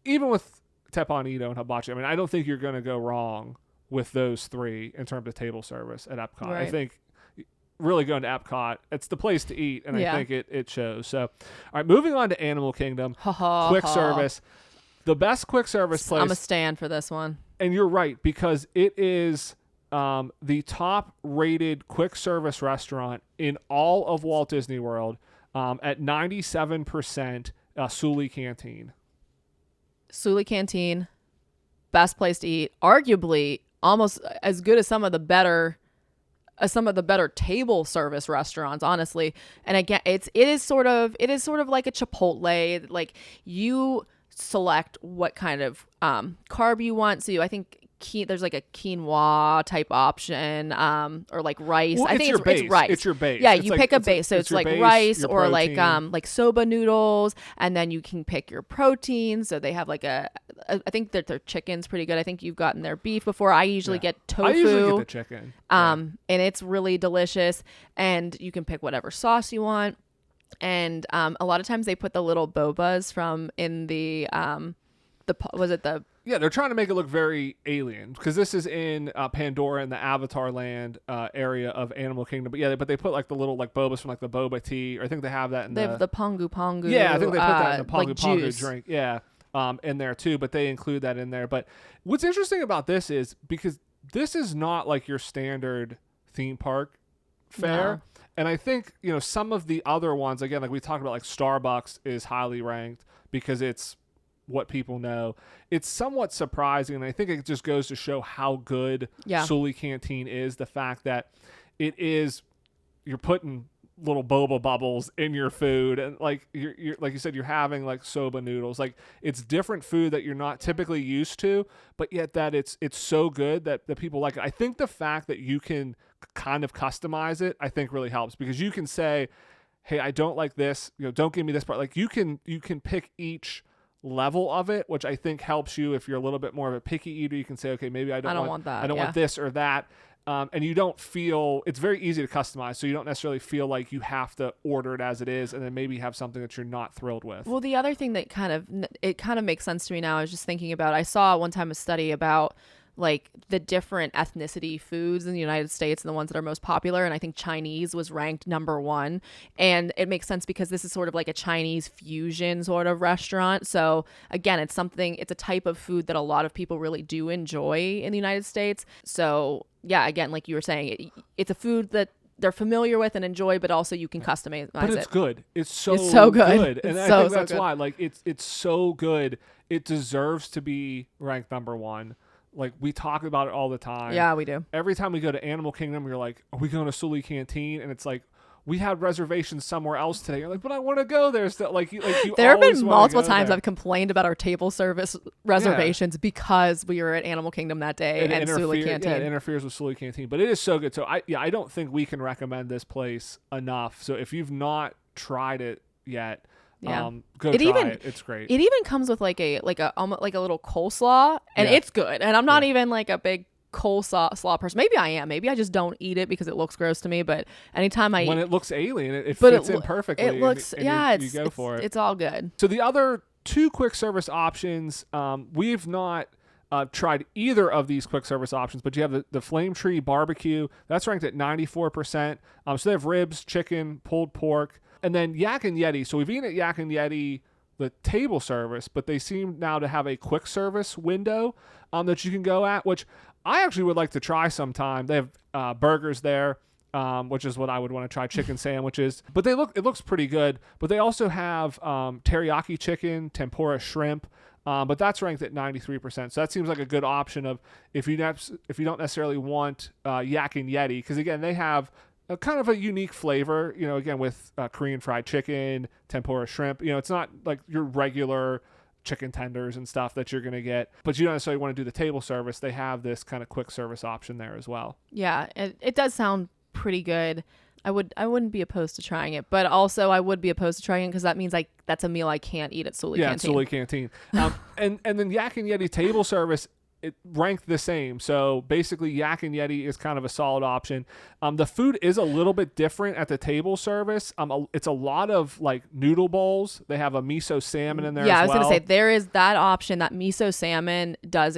even with teppanyaki and hibachi, I mean, I don't think you're going to go wrong with those three in terms of table service at Epcot. Right. I think really going to Epcot, it's the place to eat, and I think it shows. So, all right, moving on to Animal Kingdom, quick service, the best quick service place. I'm a stand for this one, and you're right because it is. The top rated quick service restaurant in all of Walt Disney World at 97% Sully Canteen. Sully Canteen, best place to eat, arguably almost as good as some of the better table service restaurants, honestly. And again, it is sort of like a Chipotle. Like you select what kind of carb you want. So I think there's like a quinoa type option, or like rice. Well, I think it's rice. It's your base. Yeah, it's you like, pick a base. So it's like base, rice or protein. like soba noodles, and then you can pick your protein. So they have like I think that their chicken's pretty good. I think you've gotten their beef before. I usually get tofu. I usually get the chicken. And it's really delicious. And you can pick whatever sauce you want. And a lot of times they put the little bobas from in the they're trying to make it look very alien because this is in Pandora in the Avatar Land area of Animal Kingdom. But they put like the little like bobas from like the boba tea, or I think they have that in they have the pongu pongu. Yeah, I think they put that in the pongu like pongu juice. drink. Yeah, in there too. But they include that in there. But what's interesting about this is because this is not like your standard theme park fare. No. And I think, some of the other ones, again, like we talked about, like Starbucks is highly ranked because it's what people know. It's somewhat surprising, and I think it just goes to show how good Sully Canteen is. The fact that you're putting little boba bubbles in your food, and like you're like you said, you're having like soba noodles. Like it's different food that you're not typically used to, but yet that it's so good that the people like it. I think the fact that you can kind of customize it, I think really helps, because you can say, hey, I don't like this, don't give me this part. Like you can pick each level of it, which I think helps you. If you're a little bit more of a picky eater, you can say, okay, maybe I don't want that. I don't want this or that. And you don't feel, it's very easy to customize, so you don't necessarily feel like you have to order it as it is and then maybe have something that you're not thrilled with. Well, the other thing that it kind of makes sense to me now, I was just thinking about, I saw one time a study about like the different ethnicity foods in the United States and the ones that are most popular, and I think Chinese was ranked number 1, and it makes sense because this is sort of like a Chinese fusion sort of restaurant. So again, it's a type of food that a lot of people really do enjoy in the United States. So yeah, again, like you were saying, it's a food that they're familiar with and enjoy, but also you can customize it. But it's good. It's so good. And it's I think that's good. why, like, it's so good. It deserves to be ranked number 1. Like, we talk about it all the time. Yeah, we do. Every time we go to Animal Kingdom, you're like, are we going to Sully Canteen? And it's like, we had reservations somewhere else today. You're like, but I want to go there still. Like you there have been multiple times there. I've complained about our table service reservations because we were at Animal Kingdom that day and Sully Canteen. Yeah, it interferes with Sully Canteen. But it is so good. So I don't think we can recommend this place enough. So if you've not tried it yet, go try it. It's great. It even comes with like a little coleslaw, and it's good. And I'm not even like a big coleslaw person. Maybe I am. Maybe I just don't eat it because it looks gross to me. But anytime I when it looks alien, it fits in perfectly. It looks and you go for it. It's all good. So the other 2 quick service options, we've not tried either of these quick service options, but you have the Flame Tree Barbecue. That's ranked at 94%. So they have ribs, chicken, pulled pork, and then Yak and Yeti. So we've eaten at Yak and Yeti, the table service, but they seem now to have a quick service window that you can go at, which I actually would like to try sometime. They have burgers there, which is what I would want to try, chicken sandwiches. But it looks pretty good. But they also have teriyaki chicken, tempura shrimp. But that's ranked at 93%. So that seems like a good option of if you don't necessarily want Yak and Yeti, because again, they have a kind of a unique flavor, again, with Korean fried chicken, tempura shrimp. It's not like your regular chicken tenders and stuff that you're going to get, but you don't necessarily want to do the table service. They have this kind of quick service option there as well. Yeah, it does sound pretty good. I wouldn't be opposed to trying it, but also I would be opposed to trying it because that means that's a meal I can't eat at Sully Canteen. Yeah, Sully Canteen. And then Yak and Yeti table service, it ranked the same. So basically Yak and Yeti is kind of a solid option. The food is a little bit different at the table service. It's a lot of like noodle bowls. They have a miso salmon in there as well. Yeah, I was going to say there is that option. That miso salmon does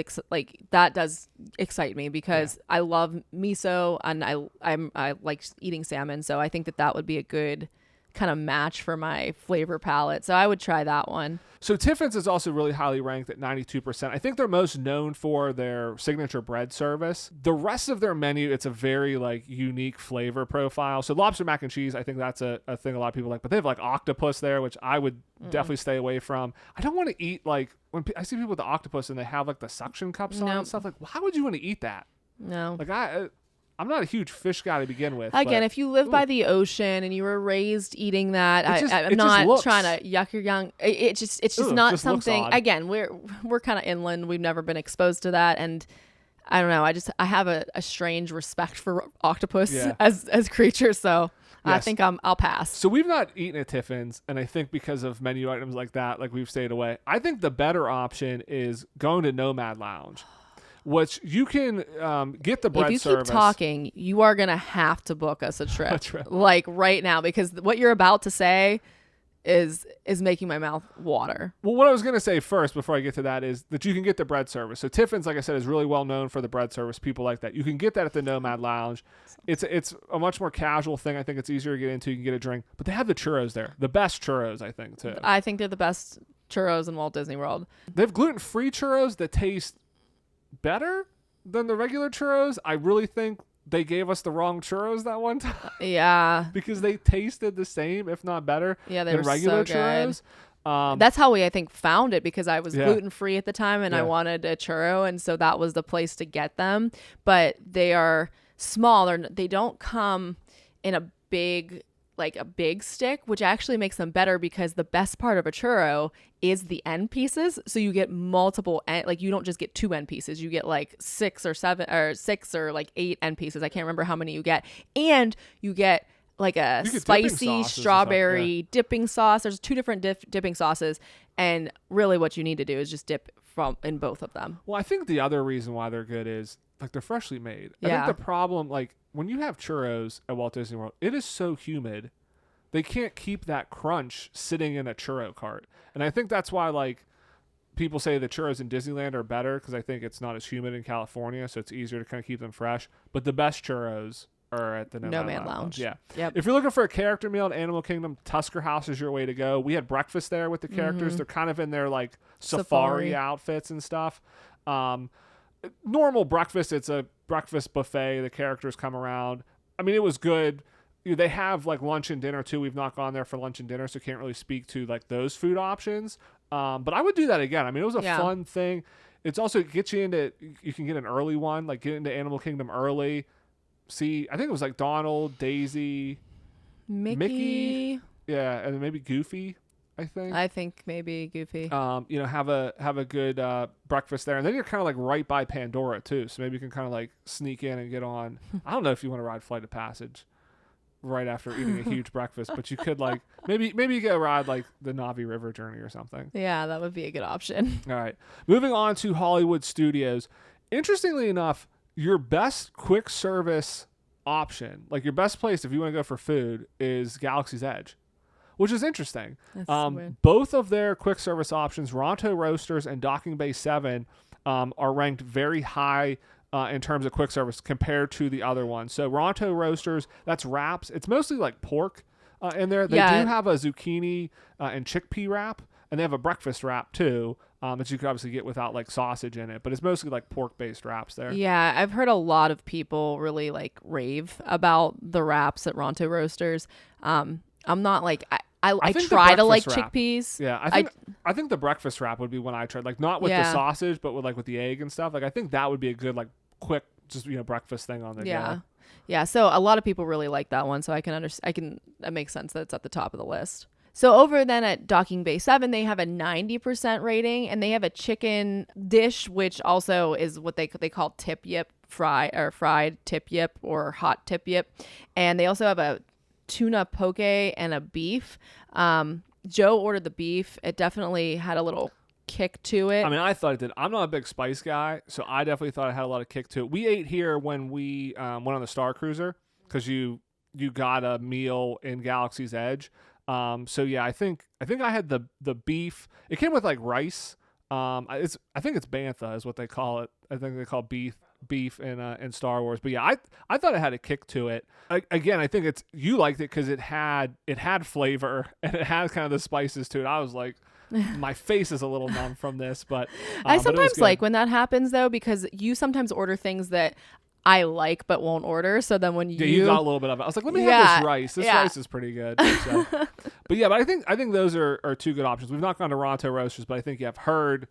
excite me because I love miso and I like eating salmon. So I think that would be a good kind of match for my flavor palette. So I would try that one. So Tiffin's is also really highly ranked at 92%. I think they're most known for their signature bread service. The rest of their menu, it's a very like unique flavor profile. So lobster mac and cheese, I think that's a thing a lot of people like, but they have like octopus there, which I would definitely stay away from. I don't want to eat like when I see people with the octopus and they have like the suction cups on and stuff, like why would you want to eat that? No. Like I'm not a huge fish guy to begin with. Again, if you live by the ocean and you were raised eating that, I'm not trying to yuck your young. It's just not something. Again, we're kind of inland. We've never been exposed to that, and I don't know. I have a strange respect for octopus as creatures. So yes. I think I'll pass. So we've not eaten at Tiffin's, and I think because of menu items like that, like we've stayed away. I think the better option is going to Nomad Lounge, which you can get the bread service. If you keep talking, you are going to have to book us a trip. Like right now, because what you're about to say is making my mouth water. Well, what I was going to say first before I get to that is that you can get the bread service. So Tiffin's, like I said, is really well known for the bread service. People like that. You can get that at the Nomad Lounge. It's a much more casual thing. I think it's easier to get into. You can get a drink. But they have the churros there. The best churros, I think, too. I think they're the best churros in Walt Disney World. They have gluten-free churros that taste better than the regular churros. I really think they gave us the wrong churros that one time. Yeah. Because they tasted the same, if not better, than regular churros. That's how we, I think, found it, because I was gluten-free at the time and I wanted a churro, and so that was the place to get them. But they are small. They don't come in a big like a big stick, which actually makes them better because the best part of a churro is the end pieces. So you get multiple like you don't just get 2 end pieces. You get like 6 or 7 or 6 or like 8 end pieces. I can't remember how many you get. And you get like a spicy strawberry dipping sauce. There's 2 different dipping sauces, and really what you need to do is just dip from in both of them. Well, I think the other reason why they're good is like they're freshly made. I think the problem, like when you have churros at Walt Disney World, it is so humid. They can't keep that crunch sitting in a churro cart. And I think that's why like people say the churros in Disneyland are better, because I think it's not as humid in California, so it's easier to kind of keep them fresh. But the best churros are at the Nomad Lounge. Yeah. Yep. If you're looking for a character meal at Animal Kingdom, Tusker House is your way to go. We had breakfast there with the characters. They're kind of in their like safari outfits and stuff. Normal breakfast, it's a breakfast buffet. The characters come around. I mean, it was good. They have like lunch and dinner too. We've not gone there for lunch and dinner, so can't really speak to like those food options. But I would do that again. I mean, it was a fun thing. It's also, it gets you into, you can get an early one, like get into Animal Kingdom early. See, I think it was like Donald, Daisy, Mickey, yeah, and then maybe Goofy. I think maybe Goofy. Have a good breakfast there, and then you're kind of like right by Pandora too, so maybe you can kind of like sneak in and get on. I don't know if you want to ride Flight of Passage right after eating a huge breakfast, but you could like maybe you go ride like the Navi River journey or something. Yeah, that would be a good option. All right, moving on to Hollywood Studios. Interestingly enough, your best quick service option, like your best place if you want to go for food, is Galaxy's Edge, which is interesting. Both of their quick service options, Ronto Roasters and Docking Bay 7, are ranked very high in terms of quick service compared to the other ones. So Ronto Roasters, that's wraps. It's mostly like pork in there. They do have a zucchini and chickpea wrap, and they have a breakfast wrap too. That you could obviously get without like sausage in it, but it's mostly like pork-based wraps there. Yeah, I've heard a lot of people really like rave about the wraps at Ronto Roasters. I'm not like I try to like chickpeas. Yeah, I think the breakfast wrap would be one I tried, like not with the sausage, but with the egg and stuff. Like I think that would be a good like quick just breakfast thing on the go. Yeah. So a lot of people really like that one, so I can understand. That makes sense that it's at the top of the list. So over then at Docking Bay 7, they have a 90% rating, and they have a chicken dish, which also is what they call tip yip fried tip yip or hot tip yip. And they also have a tuna poke and a beef. Joe ordered the beef. It definitely had a little kick to it. I mean, I thought it did. I'm not a big spice guy, so I definitely thought it had a lot of kick to it. We ate here when we went on the Star Cruiser, because you got a meal in Galaxy's Edge. So yeah, I think I had the beef. It came with like rice. I think it's bantha is what they call it. I think they call beef in Star Wars. But yeah, I thought it had a kick to it. Again, I think you liked it because it had flavor and it had kind of the spices to it. I was like, my face is a little numb from this, but I sometimes like when that happens though, because you sometimes order things that I like but won't order. So then when you got a little bit of it, I was like, let me have this rice. This rice is pretty good. So. But I think those are 2 good options. We've not gone to Ronto Roasters, but I think I've heard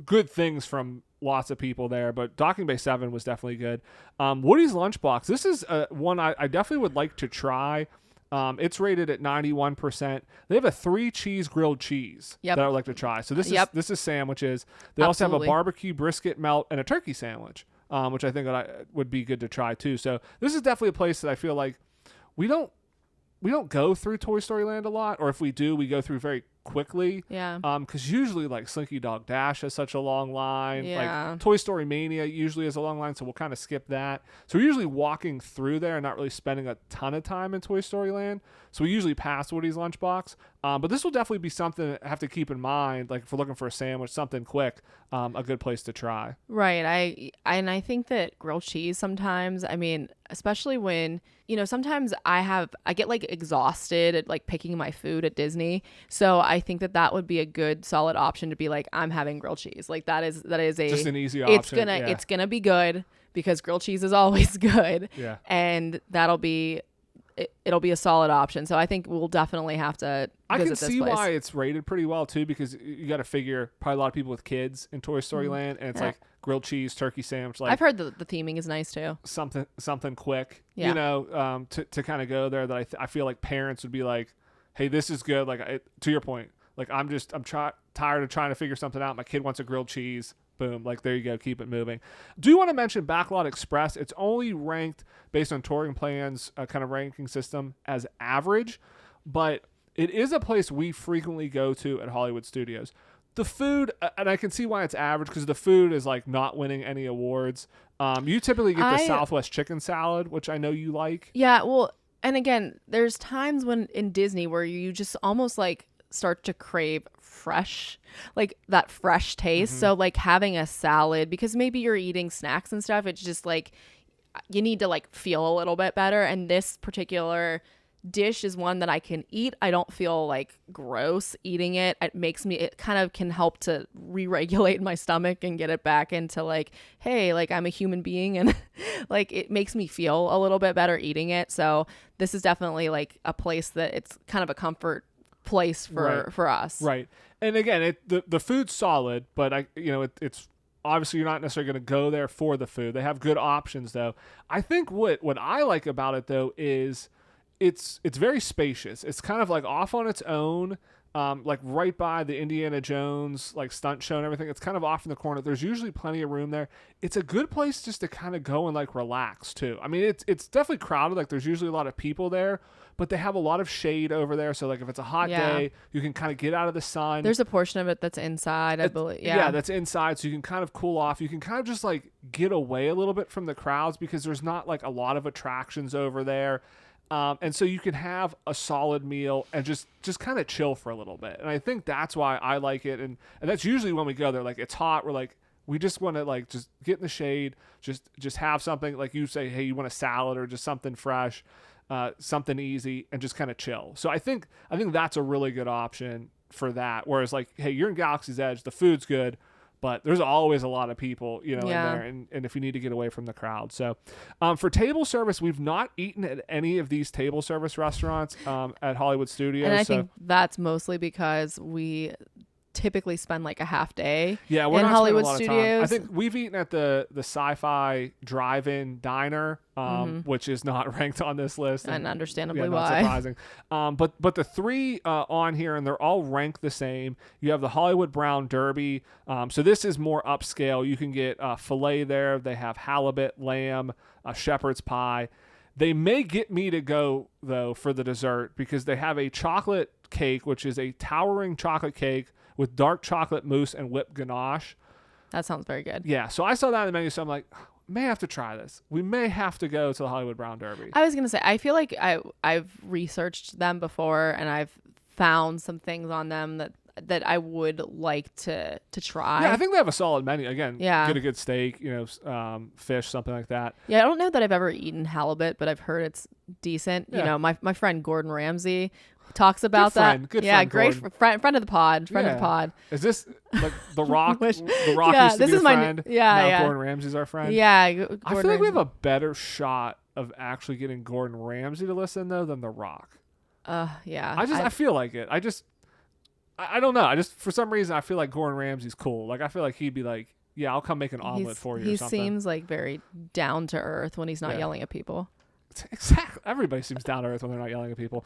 good things from lots of people there. But Docking Bay 7 was definitely good. Woody's Lunchbox. This is one I definitely would like to try. It's rated at 91%. They have a 3-cheese grilled cheese that I would like to try. So this is sandwiches. They also have a barbecue brisket melt and a turkey sandwich. Which I think would be good to try too. So this is definitely a place that I feel like we don't go through Toy Story Land a lot, or if we do, we go through very quickly. Yeah. Because usually like Slinky Dog Dash has such a long line. Yeah. Like Toy Story Mania usually has a long line, so we'll kind of skip that. So we're usually walking through there and not really spending a ton of time in Toy Story Land. So we usually pass Woody's Lunchbox. But this will definitely be something I have to keep in mind. Like if we're looking for a sandwich, something quick, a good place to try. Right. I think that grilled cheese sometimes, I mean, especially when, sometimes I get like exhausted at like picking my food at Disney. So I think that would be a good solid option to be like, I'm having grilled cheese. Like that is just an easy option. It's gonna be good because grilled cheese is always good. Yeah. And that'll be it'll be a solid option. So I think we'll definitely have to I visit can this see place. why it's rated pretty well too, because you got to figure probably a lot of people with kids in Toy Story Land, and it's Yeah. like grilled cheese, turkey sandwich, like I've heard the theming is nice too. something quick, Yeah. you know, to kind of go there. That I feel like parents would be like, hey, this is good. Like to your point, like I'm tired of trying to figure something out. My kid wants a grilled cheese. Boom. Like, there you go. Keep it moving. Do you want to mention Backlot Express? It's only ranked based on Touring Plan's kind of ranking system as average, but it is a place we frequently go to at Hollywood Studios. The food, and I can see why it's average, because the food is like not winning any awards. You typically get the Southwest chicken salad, which I know you like. Yeah. Well, and again, there's times when in Disney where you just almost like start to crave fresh, like that fresh taste. So like having a salad, because maybe you're eating snacks and stuff, it's just like you need to like feel a little bit better. And this particular dish is one that I can eat. I don't feel like gross eating it. It kind of can help to re-regulate my stomach and get it back into like, hey, like I'm a human being, and like it makes me feel a little bit better eating it. So this is definitely like a place that it's kind of a comfort place for us. Right. And again, the food's solid, but it's obviously you're not necessarily going to go there for the food. They have good options though. I think what I like about it though is it's very spacious. It's kind of like off on its own, like right by the Indiana Jones like stunt show and everything. It's kind of off in the corner. There's usually plenty of room there. It's a good place just to kind of go and like relax too. I mean, it's definitely crowded. Like there's usually a lot of people there, but they have a lot of shade over there. So like if it's a hot day, you can kind of get out of the sun. There's a portion of it that's inside, I believe. Yeah, that's inside. So you can kind of cool off. You can kind of just like get away a little bit from the crowds, because there's not like a lot of attractions over there. And so you can have a solid meal and just kind of chill for a little bit. And I think that's why I like it. And that's usually when we go there, like it's hot. We're like, we just want to like just get in the shade, just have something like you say, hey, you want a salad or just something fresh, something easy, and just kind of chill. So I think that's a really good option for that. Whereas like, hey, you're in Galaxy's Edge, the food's good, but there's always a lot of people, in there, and if you need to get away from the crowd. So for table service, we've not eaten at any of these table service restaurants at Hollywood Studios. And I think that's mostly because we typically spend like a half day we're in not Hollywood spending a lot of time. Studios. I think we've eaten at the Sci-Fi Drive-In Diner, which is not ranked on this list, and understandably not why. surprising. But the three on here, and they're all ranked the same. You have the Hollywood Brown Derby. So this is more upscale. You can get filet there. They have halibut, lamb, shepherd's pie. They may get me to go though for the dessert, because they have a chocolate cake, which is a towering chocolate cake with dark chocolate mousse and whipped ganache. That sounds very good. Yeah, so I saw that in the menu, so I'm like, may have to try this. We may have to go to the Hollywood Brown Derby. I was going to say, I feel like I've researched them before, and I've found some things on them that I would like to try. Yeah, I think they have a solid menu. Again, Yeah. get a good steak, fish, something like that. Yeah, I don't know that I've ever eaten halibut, but I've heard it's decent. Yeah. My friend Gordon Ramsay talks about Good yeah, friend, great Gordon. friend of the pod. Of the pod. Is this like The Rock? Wish- The Rock Yeah, used to this be is a my- friend. yeah, now yeah. Gordon Ramsay's our friend. Yeah, I feel like we have a better shot of actually getting Gordon Ramsay to listen though than The Rock. Yeah. I feel like it. I don't know. I just, for some reason, I feel like Gordon Ramsay's cool. Like, I feel like he'd be like, yeah, I'll come make an omelet for you or He something. seems like very down to earth when he's not yelling at people. Exactly. Everybody seems down to earth when they're not yelling at people.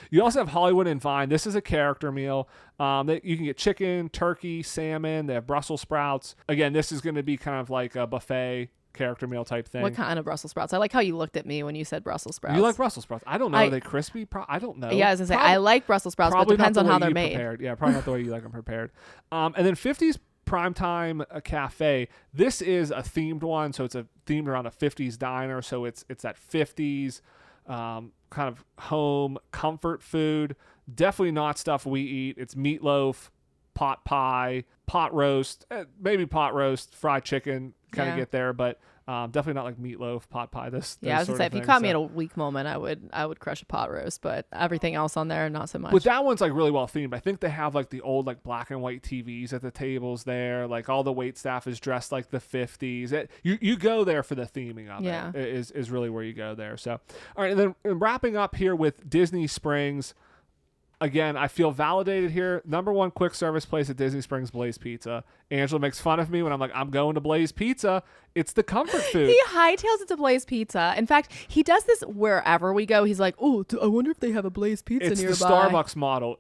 You also have Hollywood and Vine. This is a character meal. You can get chicken, turkey, salmon. They have Brussels sprouts. Again, this is going to be kind of like a buffet character meal type thing. What kind of Brussels sprouts? I like how you looked at me when you said Brussels sprouts. You like Brussels sprouts? I don't know. Are they crispy? I don't know. Yeah, I was going to say, I like Brussels sprouts, but it depends on how they're made. Prepared. Yeah, probably not the way you like them prepared. And then 50s Primetime Cafe. This is a themed one, so it's a themed around a 50s diner. So it's that 50s kind of home comfort food. Definitely not stuff we eat. It's meatloaf, pot pie, pot roast, maybe pot roast, fried chicken, kind of get there, but definitely not like meatloaf, pot pie. Yeah, I was gonna say if you caught me at a weak moment, I would crush a pot roast, but everything else on there, not so much. But that one's like really well themed. I think they have like the old like black and white TVs at the tables there. Like all the wait staff is dressed like the 50s. You go there for the theming of it. Is really where you go there. So all right, and then wrapping up here with Disney Springs. Again, I feel validated here. Number one quick service place at Disney Springs, Blaze Pizza. Angela makes fun of me when I'm like, I'm going to Blaze Pizza. It's the comfort food. He hightails it to Blaze Pizza. In fact, he does this wherever we go. He's like, oh, I wonder if they have a Blaze Pizza nearby. It's the Starbucks model.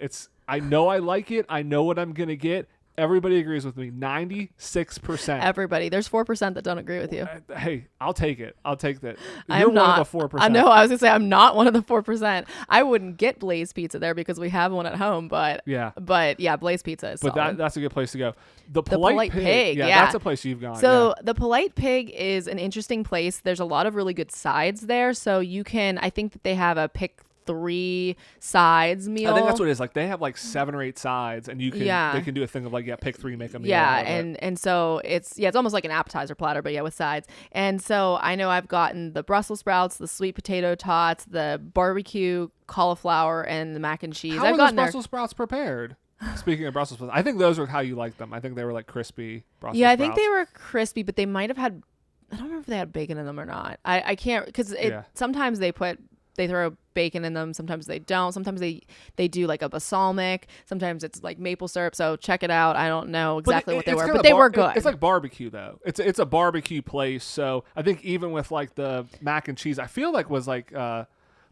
I know I like it. I know what I'm going to get. Everybody agrees with me. 96%. Everybody. There's 4% that don't agree with you. Hey, I'll take it. I'll take that. You're one of the 4%. I know. I was going to say I'm not one of the 4%. I wouldn't get Blaze Pizza there because we have one at home, but yeah, Blaze Pizza is solid. That's a good place to go. The Polite Pig. Yeah, that's a place you've gone. So the Polite Pig is an interesting place. There's a lot of really good sides there. So I think that they have a pick 3 sides meal. I think that's what it is. Like they have like 7 or 8 sides, and they can do a thing of like pick 3, make a meal. Yeah, and so it's almost like an appetizer platter, but with sides. And so I know I've gotten the Brussels sprouts, the sweet potato tots, the barbecue cauliflower, and the mac and cheese. How are those Brussels sprouts prepared? Speaking of Brussels sprouts, I think those are how you like them. I think they were like crispy Brussels sprouts. Yeah, I think they were crispy, but they might have had. I don't remember if they had bacon in them or not. I can't because sometimes they throw bacon in them. Sometimes they don't. Sometimes they do like a balsamic. Sometimes it's like maple syrup. So check it out. I don't know exactly what they were, but they were good. It's like barbecue though. It's a barbecue place. So I think even with like the mac and cheese, I feel like was like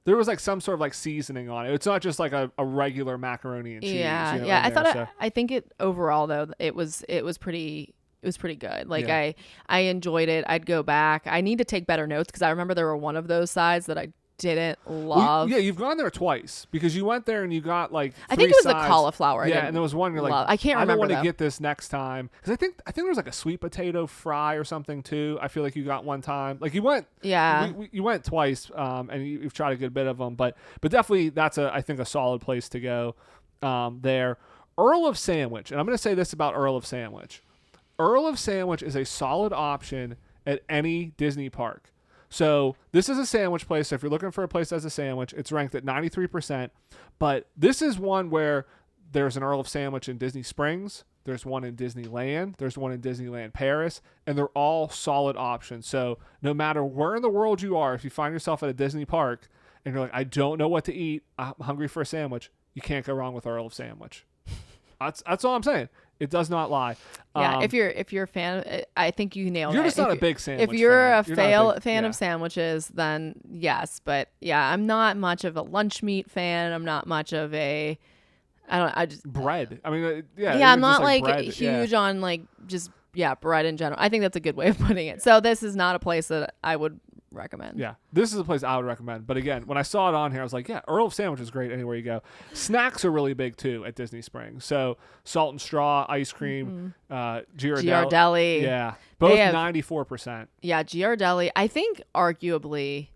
there was like some sort of like seasoning on it. It's not just like a regular macaroni and cheese. Yeah. I think it overall though it was pretty. It was pretty good. Like I enjoyed it. I'd go back. I need to take better notes because I remember there were one of those sides that I didn't love. Well, you've gone there twice because you went there and you got like 3 I think it was sides. The cauliflower. Yeah, and there was one you're like, I can't remember. I don't want to get this next time because I think there was like a sweet potato fry or something too. I feel like you got one time. Like you went. Yeah. You went twice, and you've tried a good bit of them, but definitely that's I think a solid place to go. There, Earl of Sandwich, and I'm going to say this about Earl of Sandwich. Earl of Sandwich is a solid option at any Disney park. So this is a sandwich place. So if you're looking for a place as a sandwich, it's ranked at 93%. But this is one where there's an Earl of Sandwich in Disney Springs. There's one in Disneyland. There's one in Disneyland Paris. And they're all solid options. So no matter where in the world you are, if you find yourself at a Disney park and you're like, I don't know what to eat, I'm hungry for a sandwich, you can't go wrong with Earl of Sandwich. That's all I'm saying. It does not lie. Yeah, if you're a fan, I think you nailed it. You're just not a big sandwich fan. If you're a fan of sandwiches, then yes. But yeah, I'm not much of a lunch meat fan. I'm not much of a. I just bread. I mean, I'm not like huge on like just bread in general. I think that's a good way of putting it. So this is not a place that I would recommend. Yeah, this is a place I would recommend. But again, when I saw it on here, I was like, yeah, Earl of Sandwich is great anywhere you go. Snacks are really big too at Disney Springs. So salt and straw, ice cream, Ghirardelli. Yeah, both 94%. Yeah, Ghirardelli. I think arguably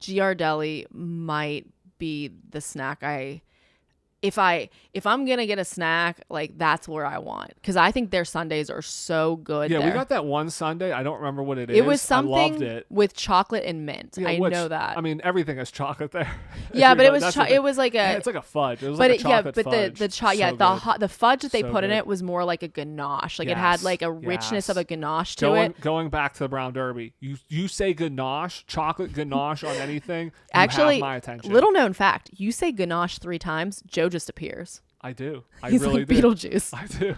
Ghirardelli might be the snack if I'm gonna get a snack, like that's where I want, because I think their sundaes are so good. Yeah, there. we got that one sundae. I don't remember what it is. It was something I loved it. With chocolate and mint. Yeah, I know that. I mean, everything has chocolate there. Yeah, but it was like a. It's like a fudge. It was like a chocolate fudge. The fudge that they put in it was more like a ganache. Like it had like a richness of a ganache to it. Going back to the Brown Derby, you say ganache, chocolate ganache on anything. Actually, have my attention. Little known fact: you say ganache 3 times, Joe just appears. I do. He's really like do. Beetlejuice. I do.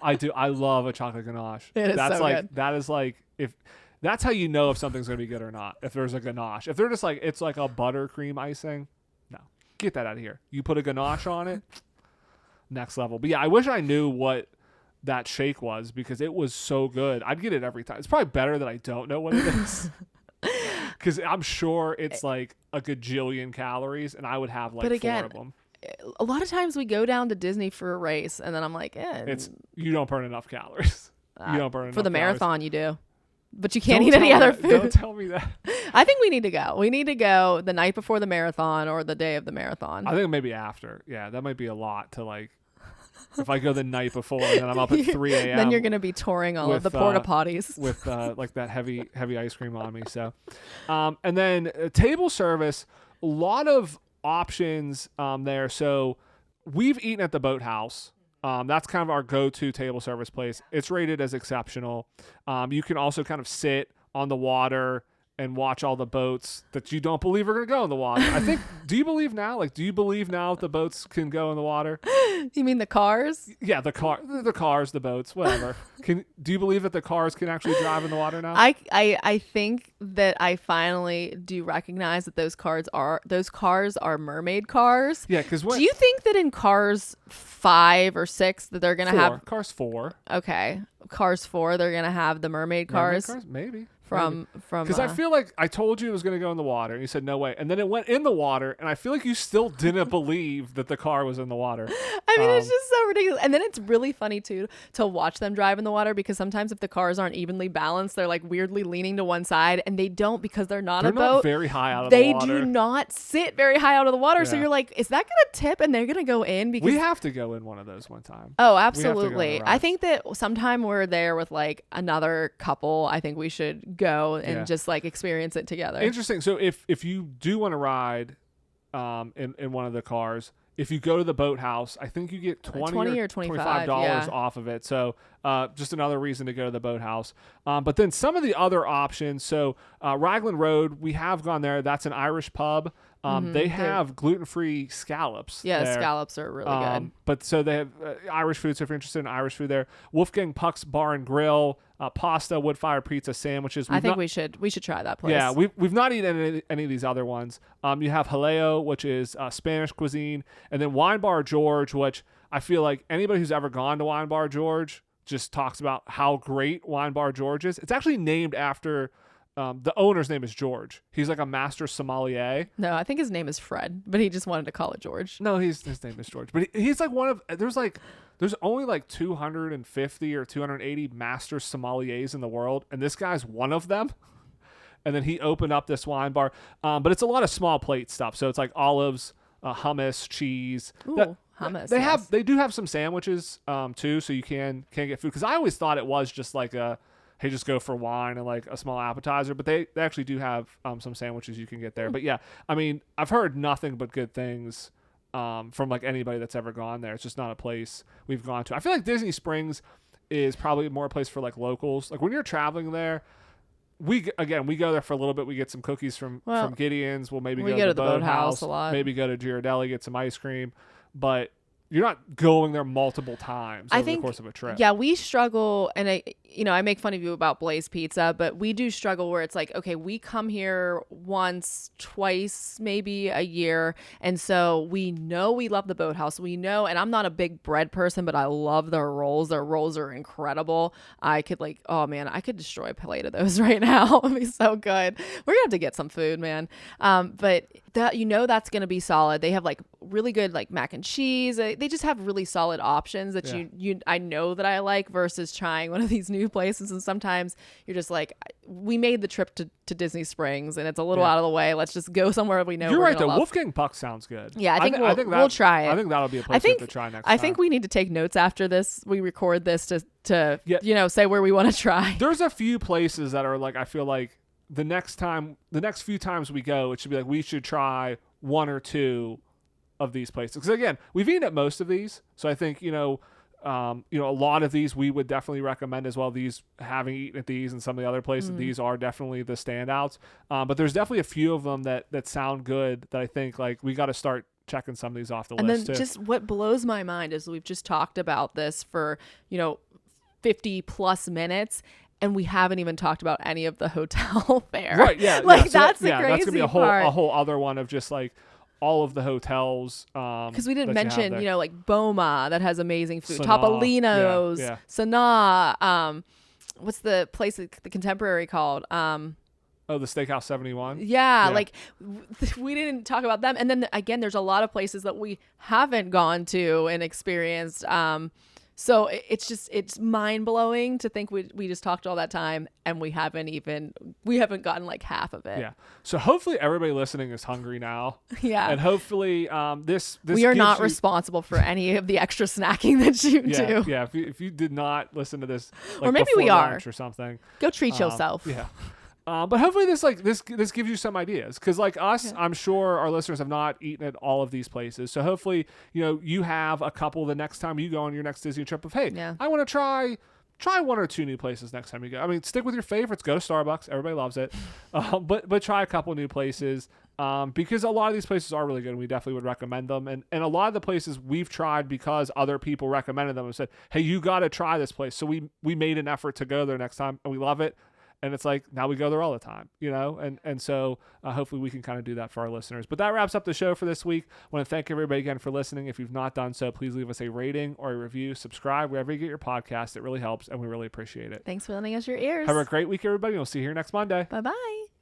I do. I love a chocolate ganache. That's so good. That is like if that's how you know if something's gonna be good or not. If there's a ganache. If they're just like it's like a buttercream icing, no, get that out of here. You put a ganache on it, next level. But yeah, I wish I knew what that shake was because it was so good. I'd get it every time. It's probably better that I don't know what it is. Because I'm sure it's like a gajillion calories, and I would have like 4 of them. A lot of times we go down to Disney for a race, and then I'm like, you don't burn enough calories. You don't burn enough for the calories. Marathon. You do, but you can't eat any other food. Don't tell me that. I think we need to go. We need to go the night before the marathon or the day of the marathon. I think maybe after. Yeah, that might be a lot to like If I go the night before and then I'm up at 3 a.m. Then you're going to be touring all of the porta potties with like that heavy ice cream on me. So, and then table service, a lot of options there. So we've eaten at the Boathouse. That's kind of our go-to table service place. It's rated as exceptional. You can also kind of sit on the water and watch all the boats that you don't believe are going to go in the water. I think, do you believe now? Like, do you believe now that the boats can go in the water? You mean the cars? Yeah, the cars, the boats, whatever. Do you believe that the cars can actually drive in the water now? I think that I finally do recognize that those cars are mermaid cars. Yeah, because do you think that in Cars 5 or 6 that they're gonna have Cars 4? Okay, Cars 4 they're gonna have the mermaid cars? Maybe. From because I feel like I told you it was going to go in the water and you said no way, and then it went in the water and I feel like you still didn't believe that the car was in the water. I mean, it's just so ridiculous. And then it's really funny too to watch them drive in the water, because sometimes if the cars aren't evenly balanced, they're like weirdly leaning to one side, and they don't, because they're not a boat. They're not very high out of the water. They do not sit very high out of the water. Yeah. So you're like, is that going to tip and they're going to go in? Because we have to go in one of those one time. Oh, absolutely. I think that sometime we're there with like another couple, I think we should go and just like experience it together. Interesting. So if you do want to ride in one of the cars, if you go to the Boathouse, I think you get 20 or $25 off of it. So just another reason to go to the Boathouse. But then some of the other options. So Raglan Road, we have gone there. That's an Irish pub. They have gluten-free scallops. Yeah, there. Scallops are really good. But so they have Irish food. So if you're interested in Irish food there, Wolfgang Puck's Bar and Grill, pasta, wood fire pizza, sandwiches. I think we should try that place. Yeah, we've not eaten any of these other ones. You have Jaleo, which is Spanish cuisine, and then Wine Bar George, which I feel like anybody who's ever gone to Wine Bar George just talks about how great Wine Bar George is. It's actually named after the owner's name is George. He's like a master sommelier. No, I think his name is Fred, but he just wanted to call it George. No, his name is George. But he's like one of there's only like 250 or 280 master sommeliers in the world, and this guy's one of them. And then he opened up this wine bar, but it's a lot of small plate stuff. So it's like olives, hummus, cheese. Ooh, hummus. They do have some sandwiches too, so you can get food. Because I always thought it was just like hey, just go for wine and like a small appetizer. But they actually do have some sandwiches you can get there. But yeah, I mean, I've heard nothing but good things from like anybody that's ever gone there. It's just not a place we've gone to. I feel like Disney Springs is probably more a place for like locals. Like when you're traveling there, we go there for a little bit. We get some cookies from Gideon's. We'll maybe go to the Boathouse a lot. Maybe go to Ghirardelli, get some ice cream. But you're not going there multiple times over the course of a trip. Yeah, we struggle, and I make fun of you about Blaze Pizza, but we do struggle where it's like, okay, we come here once, twice, maybe a year, and so we know we love the Boathouse. We know, and I'm not a big bread person, but I love their rolls. Their rolls are incredible. I could I could destroy a plate of those right now. It'd be so good. We're gonna have to get some food, man. But that's gonna be solid. They have like really good like mac and cheese. They just have really solid options that I know that I like, versus trying one of these new places. And sometimes you're just like, we made the trip to Disney Springs and it's a little out of the way. Let's just go somewhere we know. You're right though. Wolfgang Puck sounds good. Yeah, I think we'll try it. I think that'll be a place we have to try next time. I think we need to take notes after this. We record this to say where we want to try. There's a few places that are like, I feel like the next few times we go, it should be like we should try one or two of these places. Because again, we've eaten at most of these, so I think a lot of these we would definitely recommend as well. These, having eaten at these and some of the other places, these are definitely the standouts. But there's definitely a few of them that sound good that I think like we got to start checking some of these off the list. And then just what blows my mind is we've just talked about this for 50 plus minutes. And we haven't even talked about any of the hotel fare. Right, yeah. That's the crazy that's gonna be a part. whole other one of just like all of the hotels. Because we didn't mention, like Boma that has amazing food. Sanaa. Topolino's, Yeah. Sanaa. What's the place, the Contemporary called? The Steakhouse 71? Yeah, like we didn't talk about them. And then again, there's a lot of places that we haven't gone to and experienced. So it's mind blowing to think we just talked all that time and we haven't gotten like half of it. Yeah. So hopefully everybody listening is hungry now. Yeah. And hopefully this we are gives not you, responsible for any of the extra snacking that you do. Yeah. If you did not listen to this, like, or maybe before we are lunch or something, go treat yourself. Yeah. But hopefully this gives you some ideas, because like us, I'm sure our listeners have not eaten at all of these places. So hopefully, you have a couple the next time you go on your next Disney trip of, hey, I want to try 1 or 2 new places next time you go. I mean, stick with your favorites. Go to Starbucks. Everybody loves it. But try a couple new places, because a lot of these places are really good, and we definitely would recommend them. And a lot of the places we've tried because other people recommended them and said, hey, you got to try this place. So we made an effort to go there next time, and we love it. And it's like, now we go there all the time, and so hopefully we can kind of do that for our listeners. But that wraps up the show for this week. I want to thank everybody again for listening. If you've not done so, please leave us a rating or a review. Subscribe wherever you get your podcast. It really helps, and we really appreciate it. Thanks for lending us your ears. Have a great week, everybody. We'll see you here next Monday. Bye-bye.